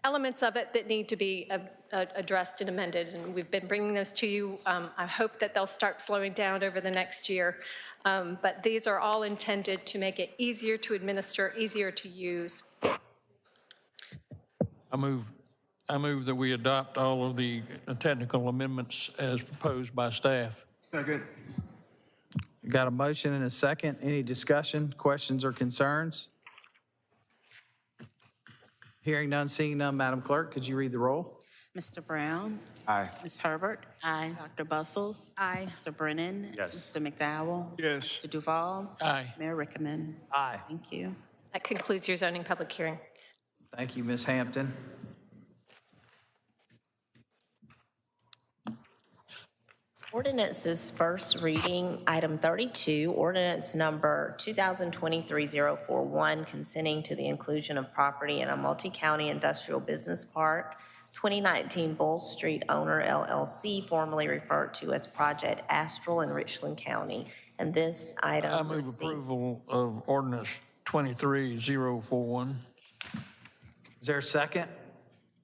Speaker 16: elements of it that need to be addressed and amended, and we've been bringing those to you. I hope that they'll start slowing down over the next year, but these are all intended to make it easier to administer, easier to use.
Speaker 12: I move that we adopt all of the technical amendments as proposed by staff.
Speaker 2: Second.
Speaker 1: Got a motion and a second. Any discussion, questions, or concerns? Hearing none, seeing none, Madam Clerk, could you read the roll?
Speaker 4: Mr. Brown?
Speaker 8: Aye.
Speaker 4: Ms. Herbert?
Speaker 14: Aye.
Speaker 4: Dr. Bustles?
Speaker 24: Aye.
Speaker 4: Mr. Brennan?
Speaker 18: Yes.
Speaker 4: Mr. McDowell?
Speaker 2: Yes.
Speaker 4: Mr. Duval?
Speaker 12: Aye.
Speaker 4: Mayor Rickaman?
Speaker 1: Aye.
Speaker 4: Thank you.
Speaker 16: That concludes your zoning public hearing.
Speaker 1: Thank you, Ms. Hampton.
Speaker 3: Ordinance's first reading, item 32, ordinance number 2023-041, consenting to the inclusion of property in a multi-county industrial business park, 2019 Bull Street Owner LLC, formerly referred to as Project Astral in Richland County. And this item
Speaker 12: I move approval of ordinance 23-041.
Speaker 1: Is there a second?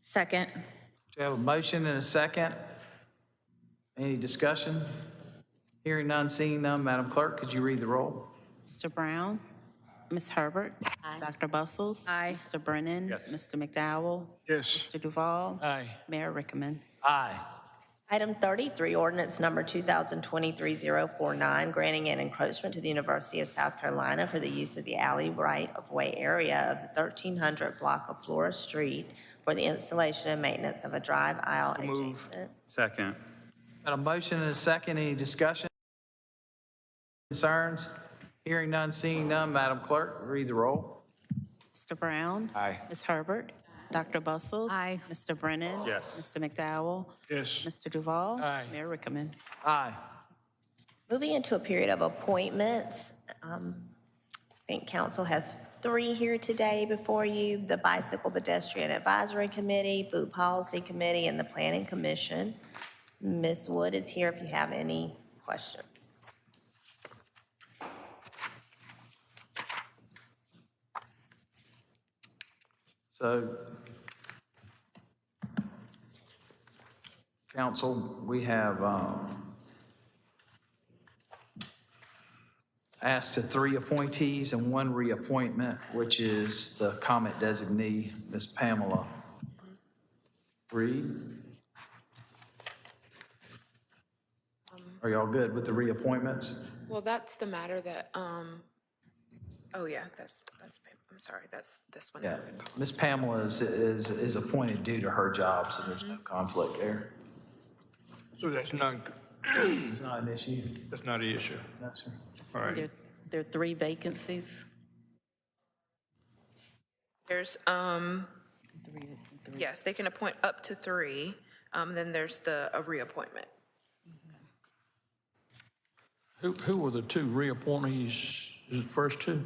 Speaker 24: Second.
Speaker 1: Do you have a motion and a second? Any discussion? Hearing none, seeing none, Madam Clerk, could you read the roll?
Speaker 4: Mr. Brown? Ms. Herbert?
Speaker 14: Aye.
Speaker 4: Dr. Bustles?
Speaker 24: Aye.
Speaker 4: Mr. Brennan?
Speaker 18: Yes.
Speaker 4: Mr. McDowell?
Speaker 2: Yes.
Speaker 4: Mr. Duval?
Speaker 12: Aye.
Speaker 4: Mayor Rickaman?
Speaker 1: Aye.
Speaker 3: Item 33, ordinance number 2023-049, granting an encroachment to the University of South Carolina for the use of the alley right-of-way area of the 1300 block of Flora Street for the installation and maintenance of a drive aisle adjacent.
Speaker 18: Second.
Speaker 1: Got a motion and a second. Any discussion? Concerns? Hearing none, seeing none, Madam Clerk, read the roll.
Speaker 4: Mr. Brown?
Speaker 8: Aye.
Speaker 4: Ms. Herbert? Dr. Bustles?
Speaker 24: Aye.
Speaker 4: Mr. Brennan?
Speaker 18: Yes.
Speaker 4: Mr. McDowell?
Speaker 2: Yes.
Speaker 4: Mr. Duval?
Speaker 12: Aye.
Speaker 4: Mayor Rickaman?
Speaker 1: Aye.
Speaker 3: Moving into a period of appointments, I think council has 3 here today before you: the Bicycle Pedestrian Advisory Committee, Food Policy Committee, and the Planning Commission. Ms. Wood is here if you have any questions.
Speaker 1: So, council, we have asked to 3 appointees and 1 reappointment, which is the comment designee, Ms. Pamela Reed. Are y'all good with the reappointments?
Speaker 6: Well, that's the matter that, oh yeah, I'm sorry, that's this one.
Speaker 1: Yeah, Ms. Pamela is appointed due to her job, so there's no conflict there.
Speaker 2: So that's not,
Speaker 1: It's not an issue.
Speaker 2: that's not an issue.
Speaker 1: No, sir.
Speaker 2: All right.
Speaker 14: There are 3 vacancies.
Speaker 6: There's, yes, they can appoint up to 3, then there's a reappointment.
Speaker 12: Who were the 2 reappointees? Is it first 2?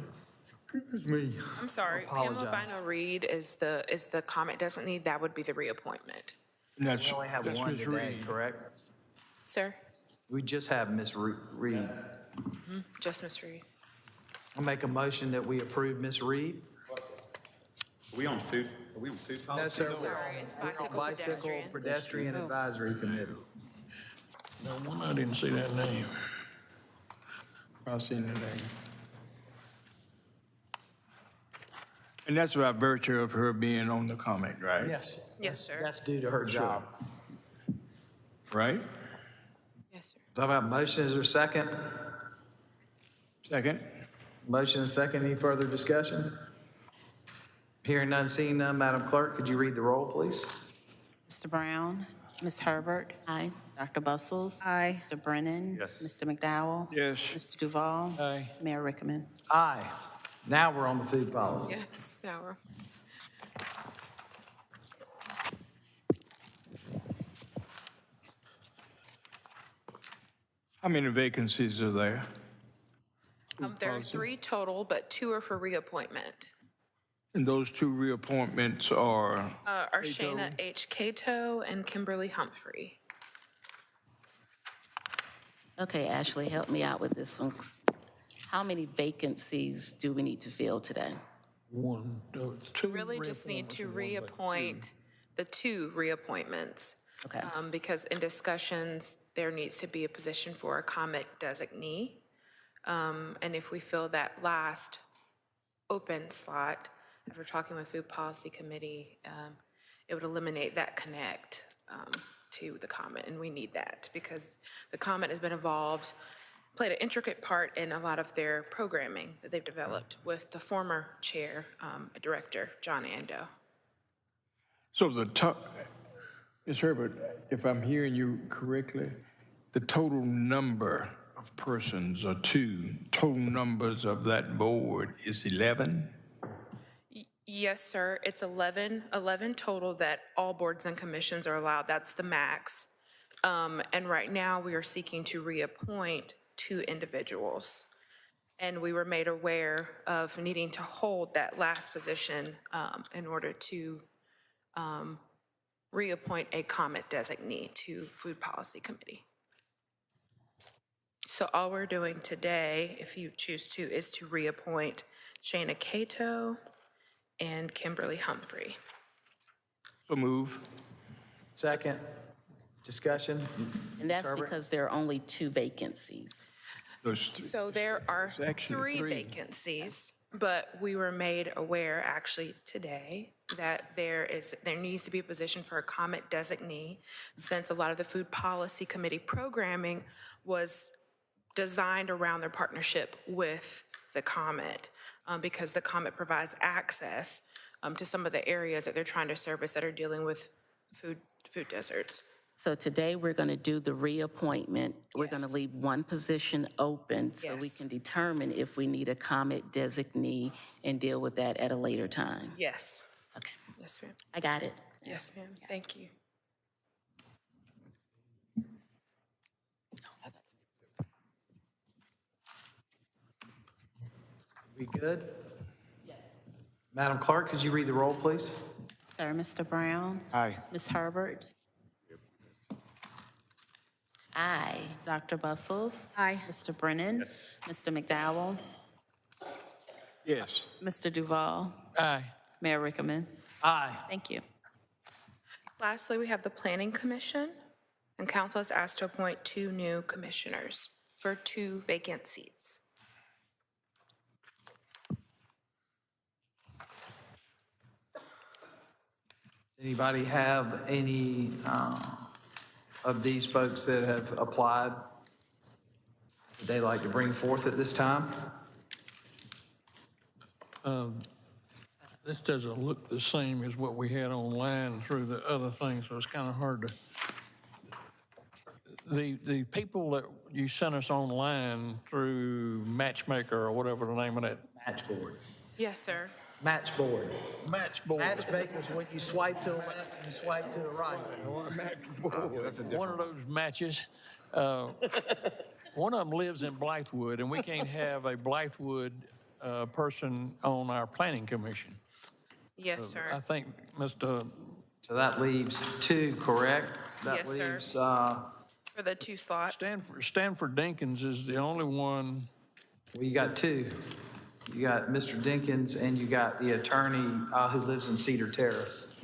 Speaker 1: Excuse me.
Speaker 6: I'm sorry, Pamela
Speaker 1: Apologize.
Speaker 6: Bino Reed is the comment designee, that would be the reappointment.
Speaker 2: And that's,
Speaker 1: We only have
Speaker 2: that's
Speaker 1: 1
Speaker 2: Ms.
Speaker 1: today,
Speaker 2: Reed.
Speaker 1: correct?
Speaker 6: Sir?
Speaker 1: We just have Ms. Reed.
Speaker 6: Just Ms. Reed.
Speaker 1: I'll make a motion that we approve Ms. Reed.
Speaker 18: Are we on food policy?
Speaker 1: No, sir.
Speaker 6: Sorry, it's
Speaker 1: We're on Bicycle Pedestrian Advisory Committee.
Speaker 12: No one, I didn't see that name.
Speaker 2: I've seen the name. And that's by virtue of her being on the comment, right?
Speaker 1: Yes.
Speaker 6: Yes, sir.
Speaker 1: That's due to her job.
Speaker 2: Right?
Speaker 6: Yes, sir.
Speaker 1: Do I have a motion? Is there a second?
Speaker 2: Second?
Speaker 1: Motion and second. Any further discussion? Hearing none, seeing none, Madam Clerk, could you read the roll, please?
Speaker 19: Mr. Brown, Ms. Herbert.
Speaker 14: Aye.
Speaker 19: Dr. Bustles.
Speaker 16: Aye.
Speaker 19: Mr. Brennan.
Speaker 18: Yes.
Speaker 19: Mr. McDowell.
Speaker 2: Yes.
Speaker 19: Mr. Duval.
Speaker 12: Aye.
Speaker 19: Mayor Rickaman.
Speaker 1: Aye. Now we're on the food policy.
Speaker 6: Yes, now we're.
Speaker 2: How many vacancies are there?
Speaker 6: There are 3 total, but 2 are for reappointment.
Speaker 2: And those 2 reappointments are,
Speaker 6: Are Shayna H. Cato and Kimberly Humphrey.
Speaker 14: Okay, Ashley, help me out with this one. How many vacancies do we need to fill today?
Speaker 12: 1, 2.
Speaker 6: Really just need to reappoint the 2 reappointments.
Speaker 14: Okay.
Speaker 6: Because in discussions, there needs to be a position for a comment designee. And if we fill that last open slot, if we're talking with Food Policy Committee, it would eliminate that connect to the comment, and we need that because the comment has been involved, played an intricate part in a lot of their programming that they've developed with the former chair, director, John Ando.
Speaker 2: so Ms. Herbert, if I'm hearing you correctly, the total number of persons or 2, total numbers of that board is 11?
Speaker 6: Yes, sir. It's 11 total that all boards and commissions are allowed. That's the max. And right now, we are seeking to reappoint 2 individuals. And we were made aware of needing to hold that last position in order to reappoint a comment designee to Food Policy Committee. So all we're doing today, if you choose to, is to reappoint Shayna Cato and Kimberly Humphrey.
Speaker 2: So move.
Speaker 1: Second. Discussion?
Speaker 14: And that's
Speaker 1: Ms. Herbert?
Speaker 14: because there are only 2 vacancies.
Speaker 6: So there are
Speaker 2: There's actually
Speaker 6: 3
Speaker 2: 3.
Speaker 6: vacancies, but we were made aware actually today that there needs to be a position for a comment designee, since a lot of the Food Policy Committee programming was designed around their partnership with the comment, because the comment provides access to some of the areas that they're trying to service that are dealing with food deserts.
Speaker 14: So today, we're going to do the reappointment. We're going to leave 1 position open so we
Speaker 6: Yes.
Speaker 14: can determine if we need a comment designee and deal with that at a later time.
Speaker 6: Yes.
Speaker 14: Okay,
Speaker 6: Yes, ma'am.
Speaker 14: I got it.
Speaker 6: Yes, ma'am. Thank you.
Speaker 1: We good? Yes. Madam Clerk, could you read the roll, please?
Speaker 19: Sir, Mr. Brown.
Speaker 8: Aye.
Speaker 19: Ms. Herbert.
Speaker 14: Aye. Dr. Bustles?
Speaker 16: Aye.
Speaker 14: Mr. Brennan?
Speaker 18: Yes.
Speaker 14: Mr. McDowell?
Speaker 2: Yes.
Speaker 14: Mr. Duval?
Speaker 12: Aye.
Speaker 14: Mayor Rickaman?
Speaker 1: Aye.
Speaker 14: Thank you.
Speaker 6: Lastly, we have the Planning Commission, and council is asked to appoint 2 new commissioners for 2 vacant seats.
Speaker 1: Anybody have any of these folks that have applied that they'd like to bring forth at this time?
Speaker 12: This doesn't look the same as what we had online through the other thing, so it's kind of hard to. The people that you sent us online through Matchmaker or whatever the name of that.
Speaker 1: Matchboard.
Speaker 6: Yes, sir.
Speaker 1: Matchboard.
Speaker 12: Matchboard.
Speaker 1: Matchmaker's when you swipe to the left and you swipe to the right.
Speaker 12: One of those matches. One of them lives in Blythewood, and we can't have a Blythewood person on our planning commission.
Speaker 6: Yes,
Speaker 12: I
Speaker 6: sir.
Speaker 12: think Mr.
Speaker 1: So that leaves 2, correct? That
Speaker 6: Yes, sir.
Speaker 1: leaves,
Speaker 6: For the 2 slots.
Speaker 12: Stanford Dinkins is the only one.
Speaker 1: well, you got 2. You got Mr. Dinkins and you got the attorney who lives in Cedar Terrace.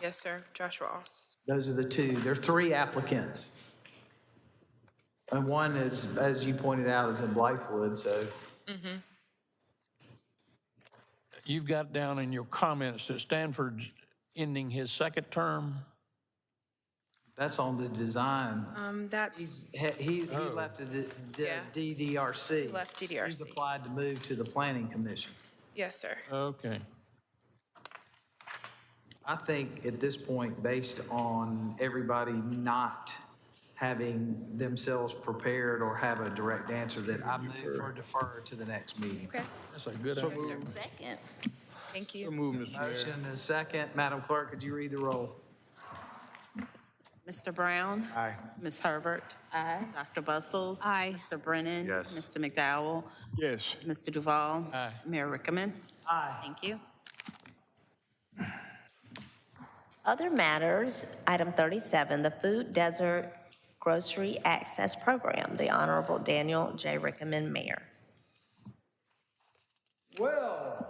Speaker 6: Yes, sir. Josh Ross.
Speaker 1: Those are the 2. There are 3 applicants. And one is, as you pointed out, is in Blythewood, so.
Speaker 12: You've got down in your comments that Stanford's ending his 2nd term.
Speaker 1: That's on the design.
Speaker 6: That's,
Speaker 1: He left the
Speaker 6: Yeah.
Speaker 1: DDRC.
Speaker 6: He left
Speaker 1: He's
Speaker 6: DDRC.
Speaker 1: applied to move to the Planning Commission.
Speaker 6: yes, sir.
Speaker 12: Okay.
Speaker 1: I think at this point, based on everybody not having themselves prepared or have a direct answer, that I move or defer to the next meeting.
Speaker 6: Okay.
Speaker 12: That's a good idea.
Speaker 14: Second.
Speaker 6: Thank
Speaker 2: So
Speaker 6: you.
Speaker 2: move, Mr. Mayor.
Speaker 1: Motion and a second. Madam Clerk, could you read the roll?
Speaker 14: Mr. Brown?
Speaker 2: Aye.
Speaker 14: Ms. Herbert? Aye. Dr. Bustles?
Speaker 16: Aye.
Speaker 14: Mr. Brennan?
Speaker 18: Yes.
Speaker 14: Mr. McDowell?
Speaker 2: Yes.
Speaker 14: Mr. Duval?
Speaker 12: Aye.
Speaker 14: Mayor Rickaman?
Speaker 1: Aye.
Speaker 14: Thank you.
Speaker 3: Other matters, item 37, the Food Desert Grocery Access Program, the Honorable Daniel J. Rickaman, Mayor.
Speaker 1: Well,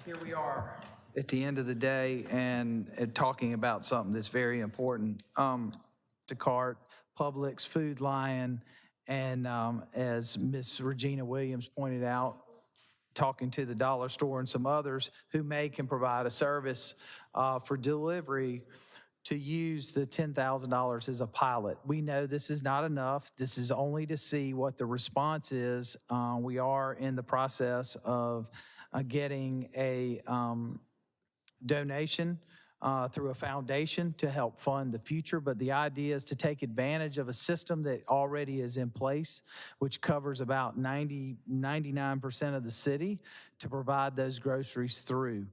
Speaker 1: here we are at the end of the day and talking about something that's very important. Instacart, Publix, Food Lion, and as Ms. Regina Williams pointed out, talking to the dollar store and some others who can provide a service for delivery, to use the $10,000 as a pilot. We know this is not enough. This is only to see what the response is. We are in the process of getting a donation through a foundation to help fund the future, but the idea is to take advantage of a system that already is in place, which covers about 99% of the city, to provide those groceries through.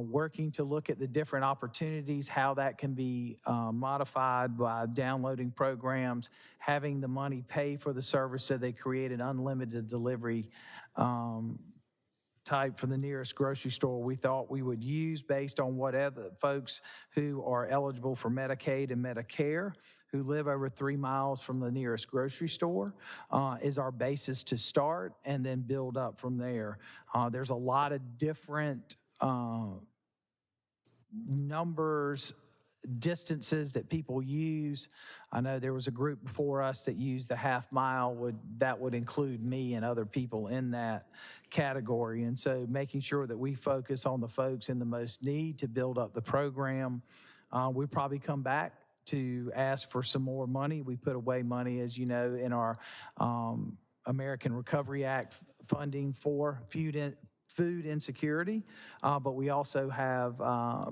Speaker 1: Working to look at the different opportunities, how that can be modified by downloading programs, having the money pay for the service so they create an unlimited delivery type for the nearest grocery store we thought we would use based on what other folks who are eligible for Medicaid and Medicare who live over 3 miles from the nearest grocery store is our basis to start and then build up from there. There's a lot of different numbers, distances that people use. I know there was a group before us that used the half mile, that would include me and other people in that category. And so making sure that we focus on the folks in the most need to build up the program. We probably come back to ask for some more money. We put away money, as you know, in our American Recovery Act funding for food insecurity, but we also have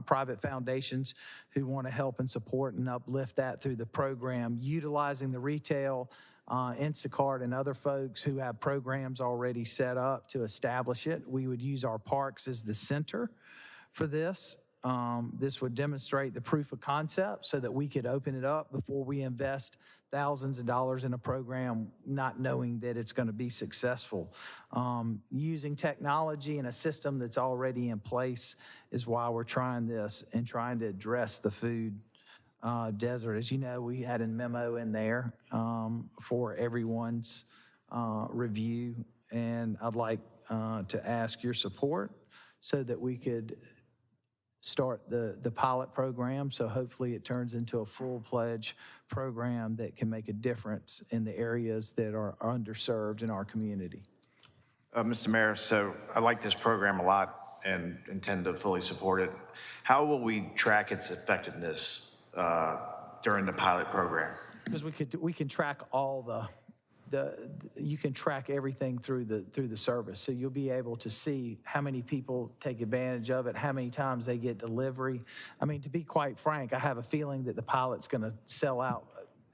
Speaker 1: private foundations who want to help and support and uplift that through the program, utilizing the retail, Instacart and other folks who have programs already set up to establish it. We would use our parks as the center for this. This would demonstrate the proof of concept so that we could open it up before we invest thousands of dollars in a program, not knowing that it's going to be successful. Using technology and a system that's already in place is why we're trying this and trying to address the food desert. As you know, we had a memo in there for everyone's review, and I'd like to ask your support so that we could start the pilot program. So hopefully it turns into a full-fledged program that can make a difference in the areas that are underserved in our community.
Speaker 8: Mr. Mayor, so I like this program a lot and intend to fully support it. How will we track its effectiveness during the pilot program?
Speaker 1: Because we can track all you can track everything through the service. So you'll be able to see how many people take advantage of it, how many times they get delivery. I mean, to be quite frank, I have a feeling that the pilot's going to sell out.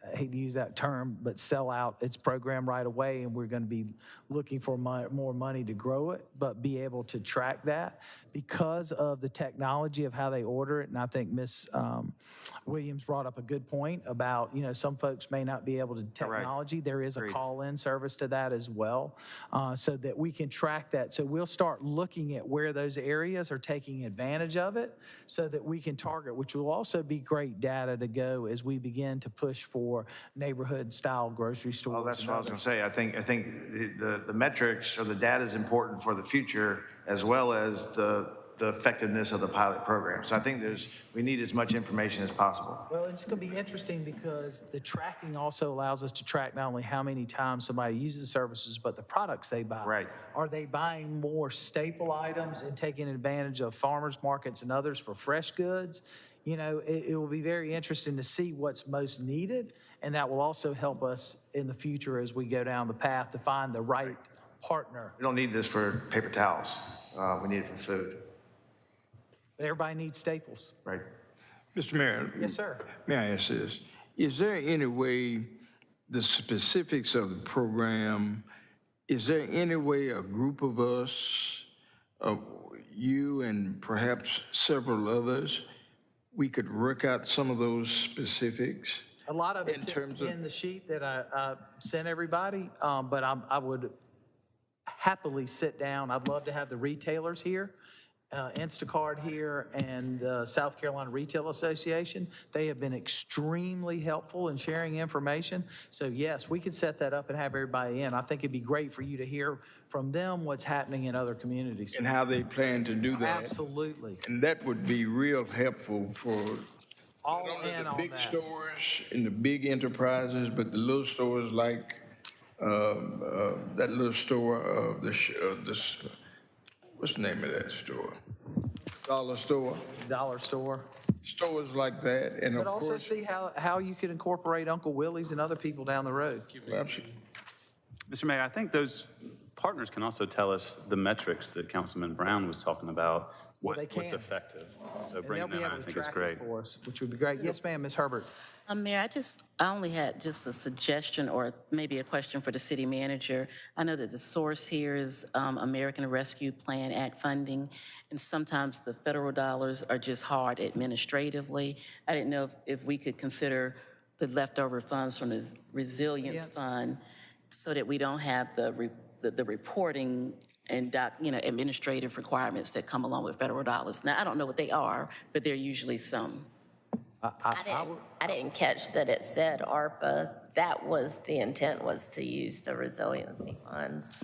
Speaker 1: I hate to use that term, but sell out its program right away, and we're going to be looking for more money to grow it, but be able to track that because of the technology of how they order it. And I think Ms. Williams brought up a good point about, some folks may not be able to technology. There is a call-in service to that as well, so that we can track that. So we'll start looking at where those areas are taking advantage of it so that we can target, which will also be great data to go as we begin to push for neighborhood-style grocery stores.
Speaker 8: Well, that's what I was going to say. I think the metrics or the data is important for the future as well as the effectiveness of the pilot program. So I think we need as much information as possible.
Speaker 1: Well, it's going to be interesting because the tracking also allows us to track not only how many times somebody uses the services, but the products they buy.
Speaker 8: Right.
Speaker 1: Are they buying more staple items and taking advantage of farmers markets and others for fresh goods? It will be very interesting to see what's most needed, and that will also help us in the future as we go down the path to find the right partner.
Speaker 8: We don't need this for paper towels. We need it for food.
Speaker 1: But everybody needs staples.
Speaker 8: Right.
Speaker 2: Mr. Mayor.
Speaker 1: Yes, sir.
Speaker 2: May I ask this? Is there any way the specifics of the program, is there any way a group of us, you and perhaps several others, we could work out some of those specifics?
Speaker 1: A lot of it's in the sheet that I sent everybody, but I would happily sit down. I'd love to have the retailers here, Instacart here, and South Carolina Retail Association. They have been extremely helpful in sharing information. So yes, we could set that up and have everybody in. I think it'd be great for you to hear from them what's happening in other communities.
Speaker 2: And how they plan to do that.
Speaker 1: Absolutely.
Speaker 2: And that would be real helpful for
Speaker 1: All
Speaker 2: not only
Speaker 1: in
Speaker 2: the
Speaker 1: on
Speaker 2: big
Speaker 1: that.
Speaker 2: stores and the big enterprises, but the little stores like that little store, what's the name of that store? Dollar store.
Speaker 1: Dollar store.
Speaker 2: Stores like that, and of
Speaker 1: But also
Speaker 2: course.
Speaker 1: see how you could incorporate Uncle Willie's and other people down the road.
Speaker 2: Absolutely.
Speaker 18: Mr. Mayor, I think those partners can also tell us the metrics that Councilman Brown was talking about,
Speaker 1: they
Speaker 18: what's
Speaker 1: can.
Speaker 18: effective. So
Speaker 1: And
Speaker 18: bringing
Speaker 1: they'll be
Speaker 18: that on, I
Speaker 1: able to
Speaker 18: think is
Speaker 1: track
Speaker 18: great.
Speaker 1: it for us, which would be great. Yes, ma'am, Ms. Herbert.
Speaker 14: Mayor, I only had just a suggestion or maybe a question for the city manager. I know that the source here is American Rescue Plan Act funding, and sometimes the federal dollars are just hard administratively. I didn't know if we could consider the leftover funds from the Resilience Fund so that we don't have the reporting and administrative requirements that come along with federal dollars. Now, I don't know what they are, but there are usually some.
Speaker 3: I didn't catch that it said ARPA. That was, the intent was to use the resiliency funds.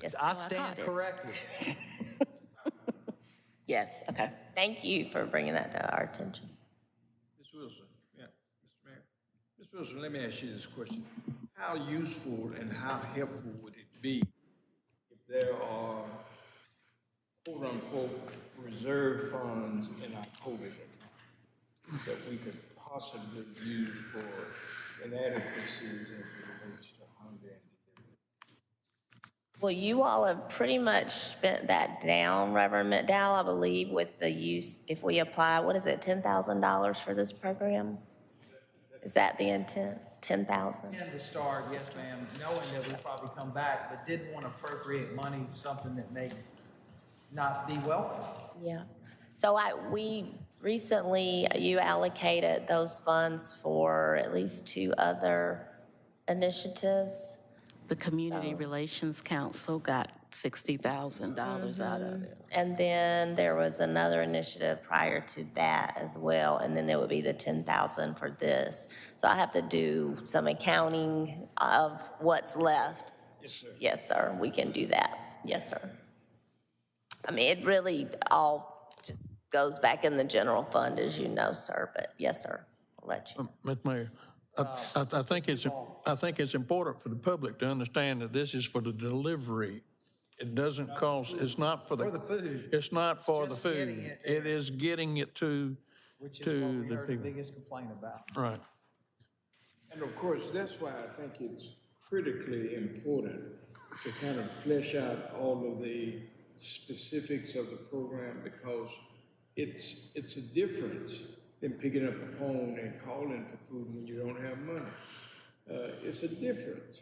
Speaker 3: Yes,
Speaker 1: I
Speaker 3: so
Speaker 1: stand
Speaker 3: caught it.
Speaker 1: corrected.
Speaker 3: Yes, okay. Thank you for bringing that to our attention.
Speaker 2: Ms. Wilson, yeah, Mr. Mayor. Ms. Wilson, let me ask you this question. How useful and how helpful would it be if there are quote-unquote reserve funds in our COVID account that we could possibly use for inadequacies as it relates to hunger and
Speaker 3: Well, you all have pretty much spent that down, Reverend McDowell, I believe, with the use, if we apply, what is it, $10,000 for this program? Is that the intent, 10,000?
Speaker 1: To start, yes, ma'am, knowing that we'll probably come back, but didn't want to appropriate money for something that may not be welcome.
Speaker 3: Yeah. So we recently, you allocated those funds for at least 2 other initiatives.
Speaker 14: The Community Relations Council got $60,000 out of it.
Speaker 3: And then there was another initiative prior to that as well, and then there would be the 10,000 for this. So I have to do some accounting of what's left.
Speaker 2: Yes, sir.
Speaker 3: Yes, sir, we can do that. Yes, sir. I mean, it really all just goes back in the general fund, as you know, sir, but yes, sir, I'll let you.
Speaker 12: Mr. Mayor, I think it's important for the public to understand that this is for the delivery. It doesn't cost, it's not for the.
Speaker 1: For the food.
Speaker 12: It's not for the
Speaker 1: Just getting
Speaker 12: food.
Speaker 1: it there.
Speaker 12: It is getting it to
Speaker 1: Which is what we
Speaker 12: the
Speaker 1: heard the
Speaker 12: people.
Speaker 1: biggest complaint about.
Speaker 12: Right.
Speaker 2: And of course, that's why I think it's critically important to kind of flesh out all of the specifics of the program, because it's a difference than picking up a phone and calling for food when you don't have money. It's a difference.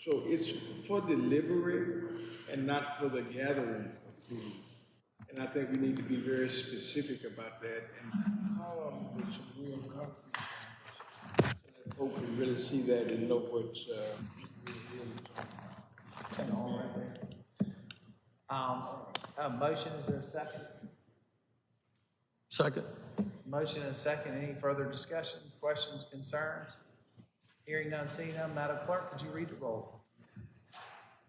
Speaker 2: So it's for delivery and not for the gathering of food. And I think we need to be very specific about that and call them with some real concrete things, so that folks can really see that and know what's
Speaker 1: That's all right there. A motion, is there a second?
Speaker 12: Second.
Speaker 1: Motion and a second. Any further discussion, questions, concerns? Hearing none, seeing none. Madam Clerk, could you read the roll?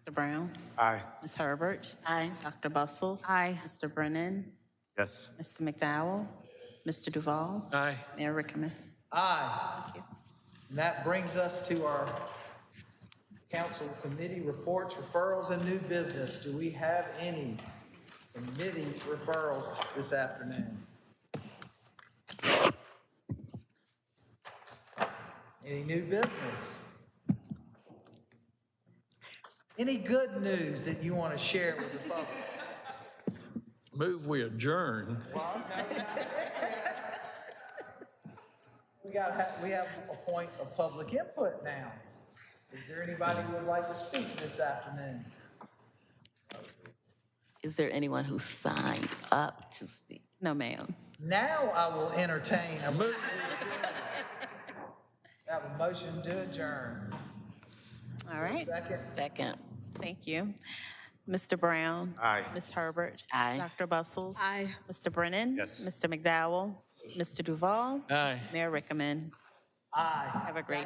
Speaker 14: Mr. Brown?
Speaker 18: Aye.
Speaker 14: Ms. Herbert? Aye. Dr. Bustles?
Speaker 16: Aye.
Speaker 14: Mr. Brennan?
Speaker 18: Yes.
Speaker 14: Mr. McDowell? Mr. Duval?
Speaker 12: Aye.
Speaker 14: Mayor Rickaman?
Speaker 1: Aye.
Speaker 14: Thank you.
Speaker 1: And that brings us to our council committee reports, referrals, and new business. Do we have any committee referrals this afternoon? Any new business? Any good news that you want to share with the public?
Speaker 12: Move we adjourn.
Speaker 1: We have a point of public input now. Is there anybody who would like to speak this afternoon?
Speaker 14: Is there anyone who signed up to speak? No, ma'am.
Speaker 1: Now I will entertain a move. Have a motion to adjourn.
Speaker 14: All right.
Speaker 1: Second.
Speaker 14: Second. Thank you. Mr. Brown?
Speaker 8: Aye.
Speaker 14: Ms. Herbert?
Speaker 19: Aye.
Speaker 14: Dr. Bustles?
Speaker 16: Aye.
Speaker 14: Mr. Brennan?
Speaker 18: Yes.
Speaker 14: Mr. McDowell? Mr. Duval?
Speaker 12: Aye.
Speaker 14: Mayor Rickaman?
Speaker 1: Aye.
Speaker 14: Have a great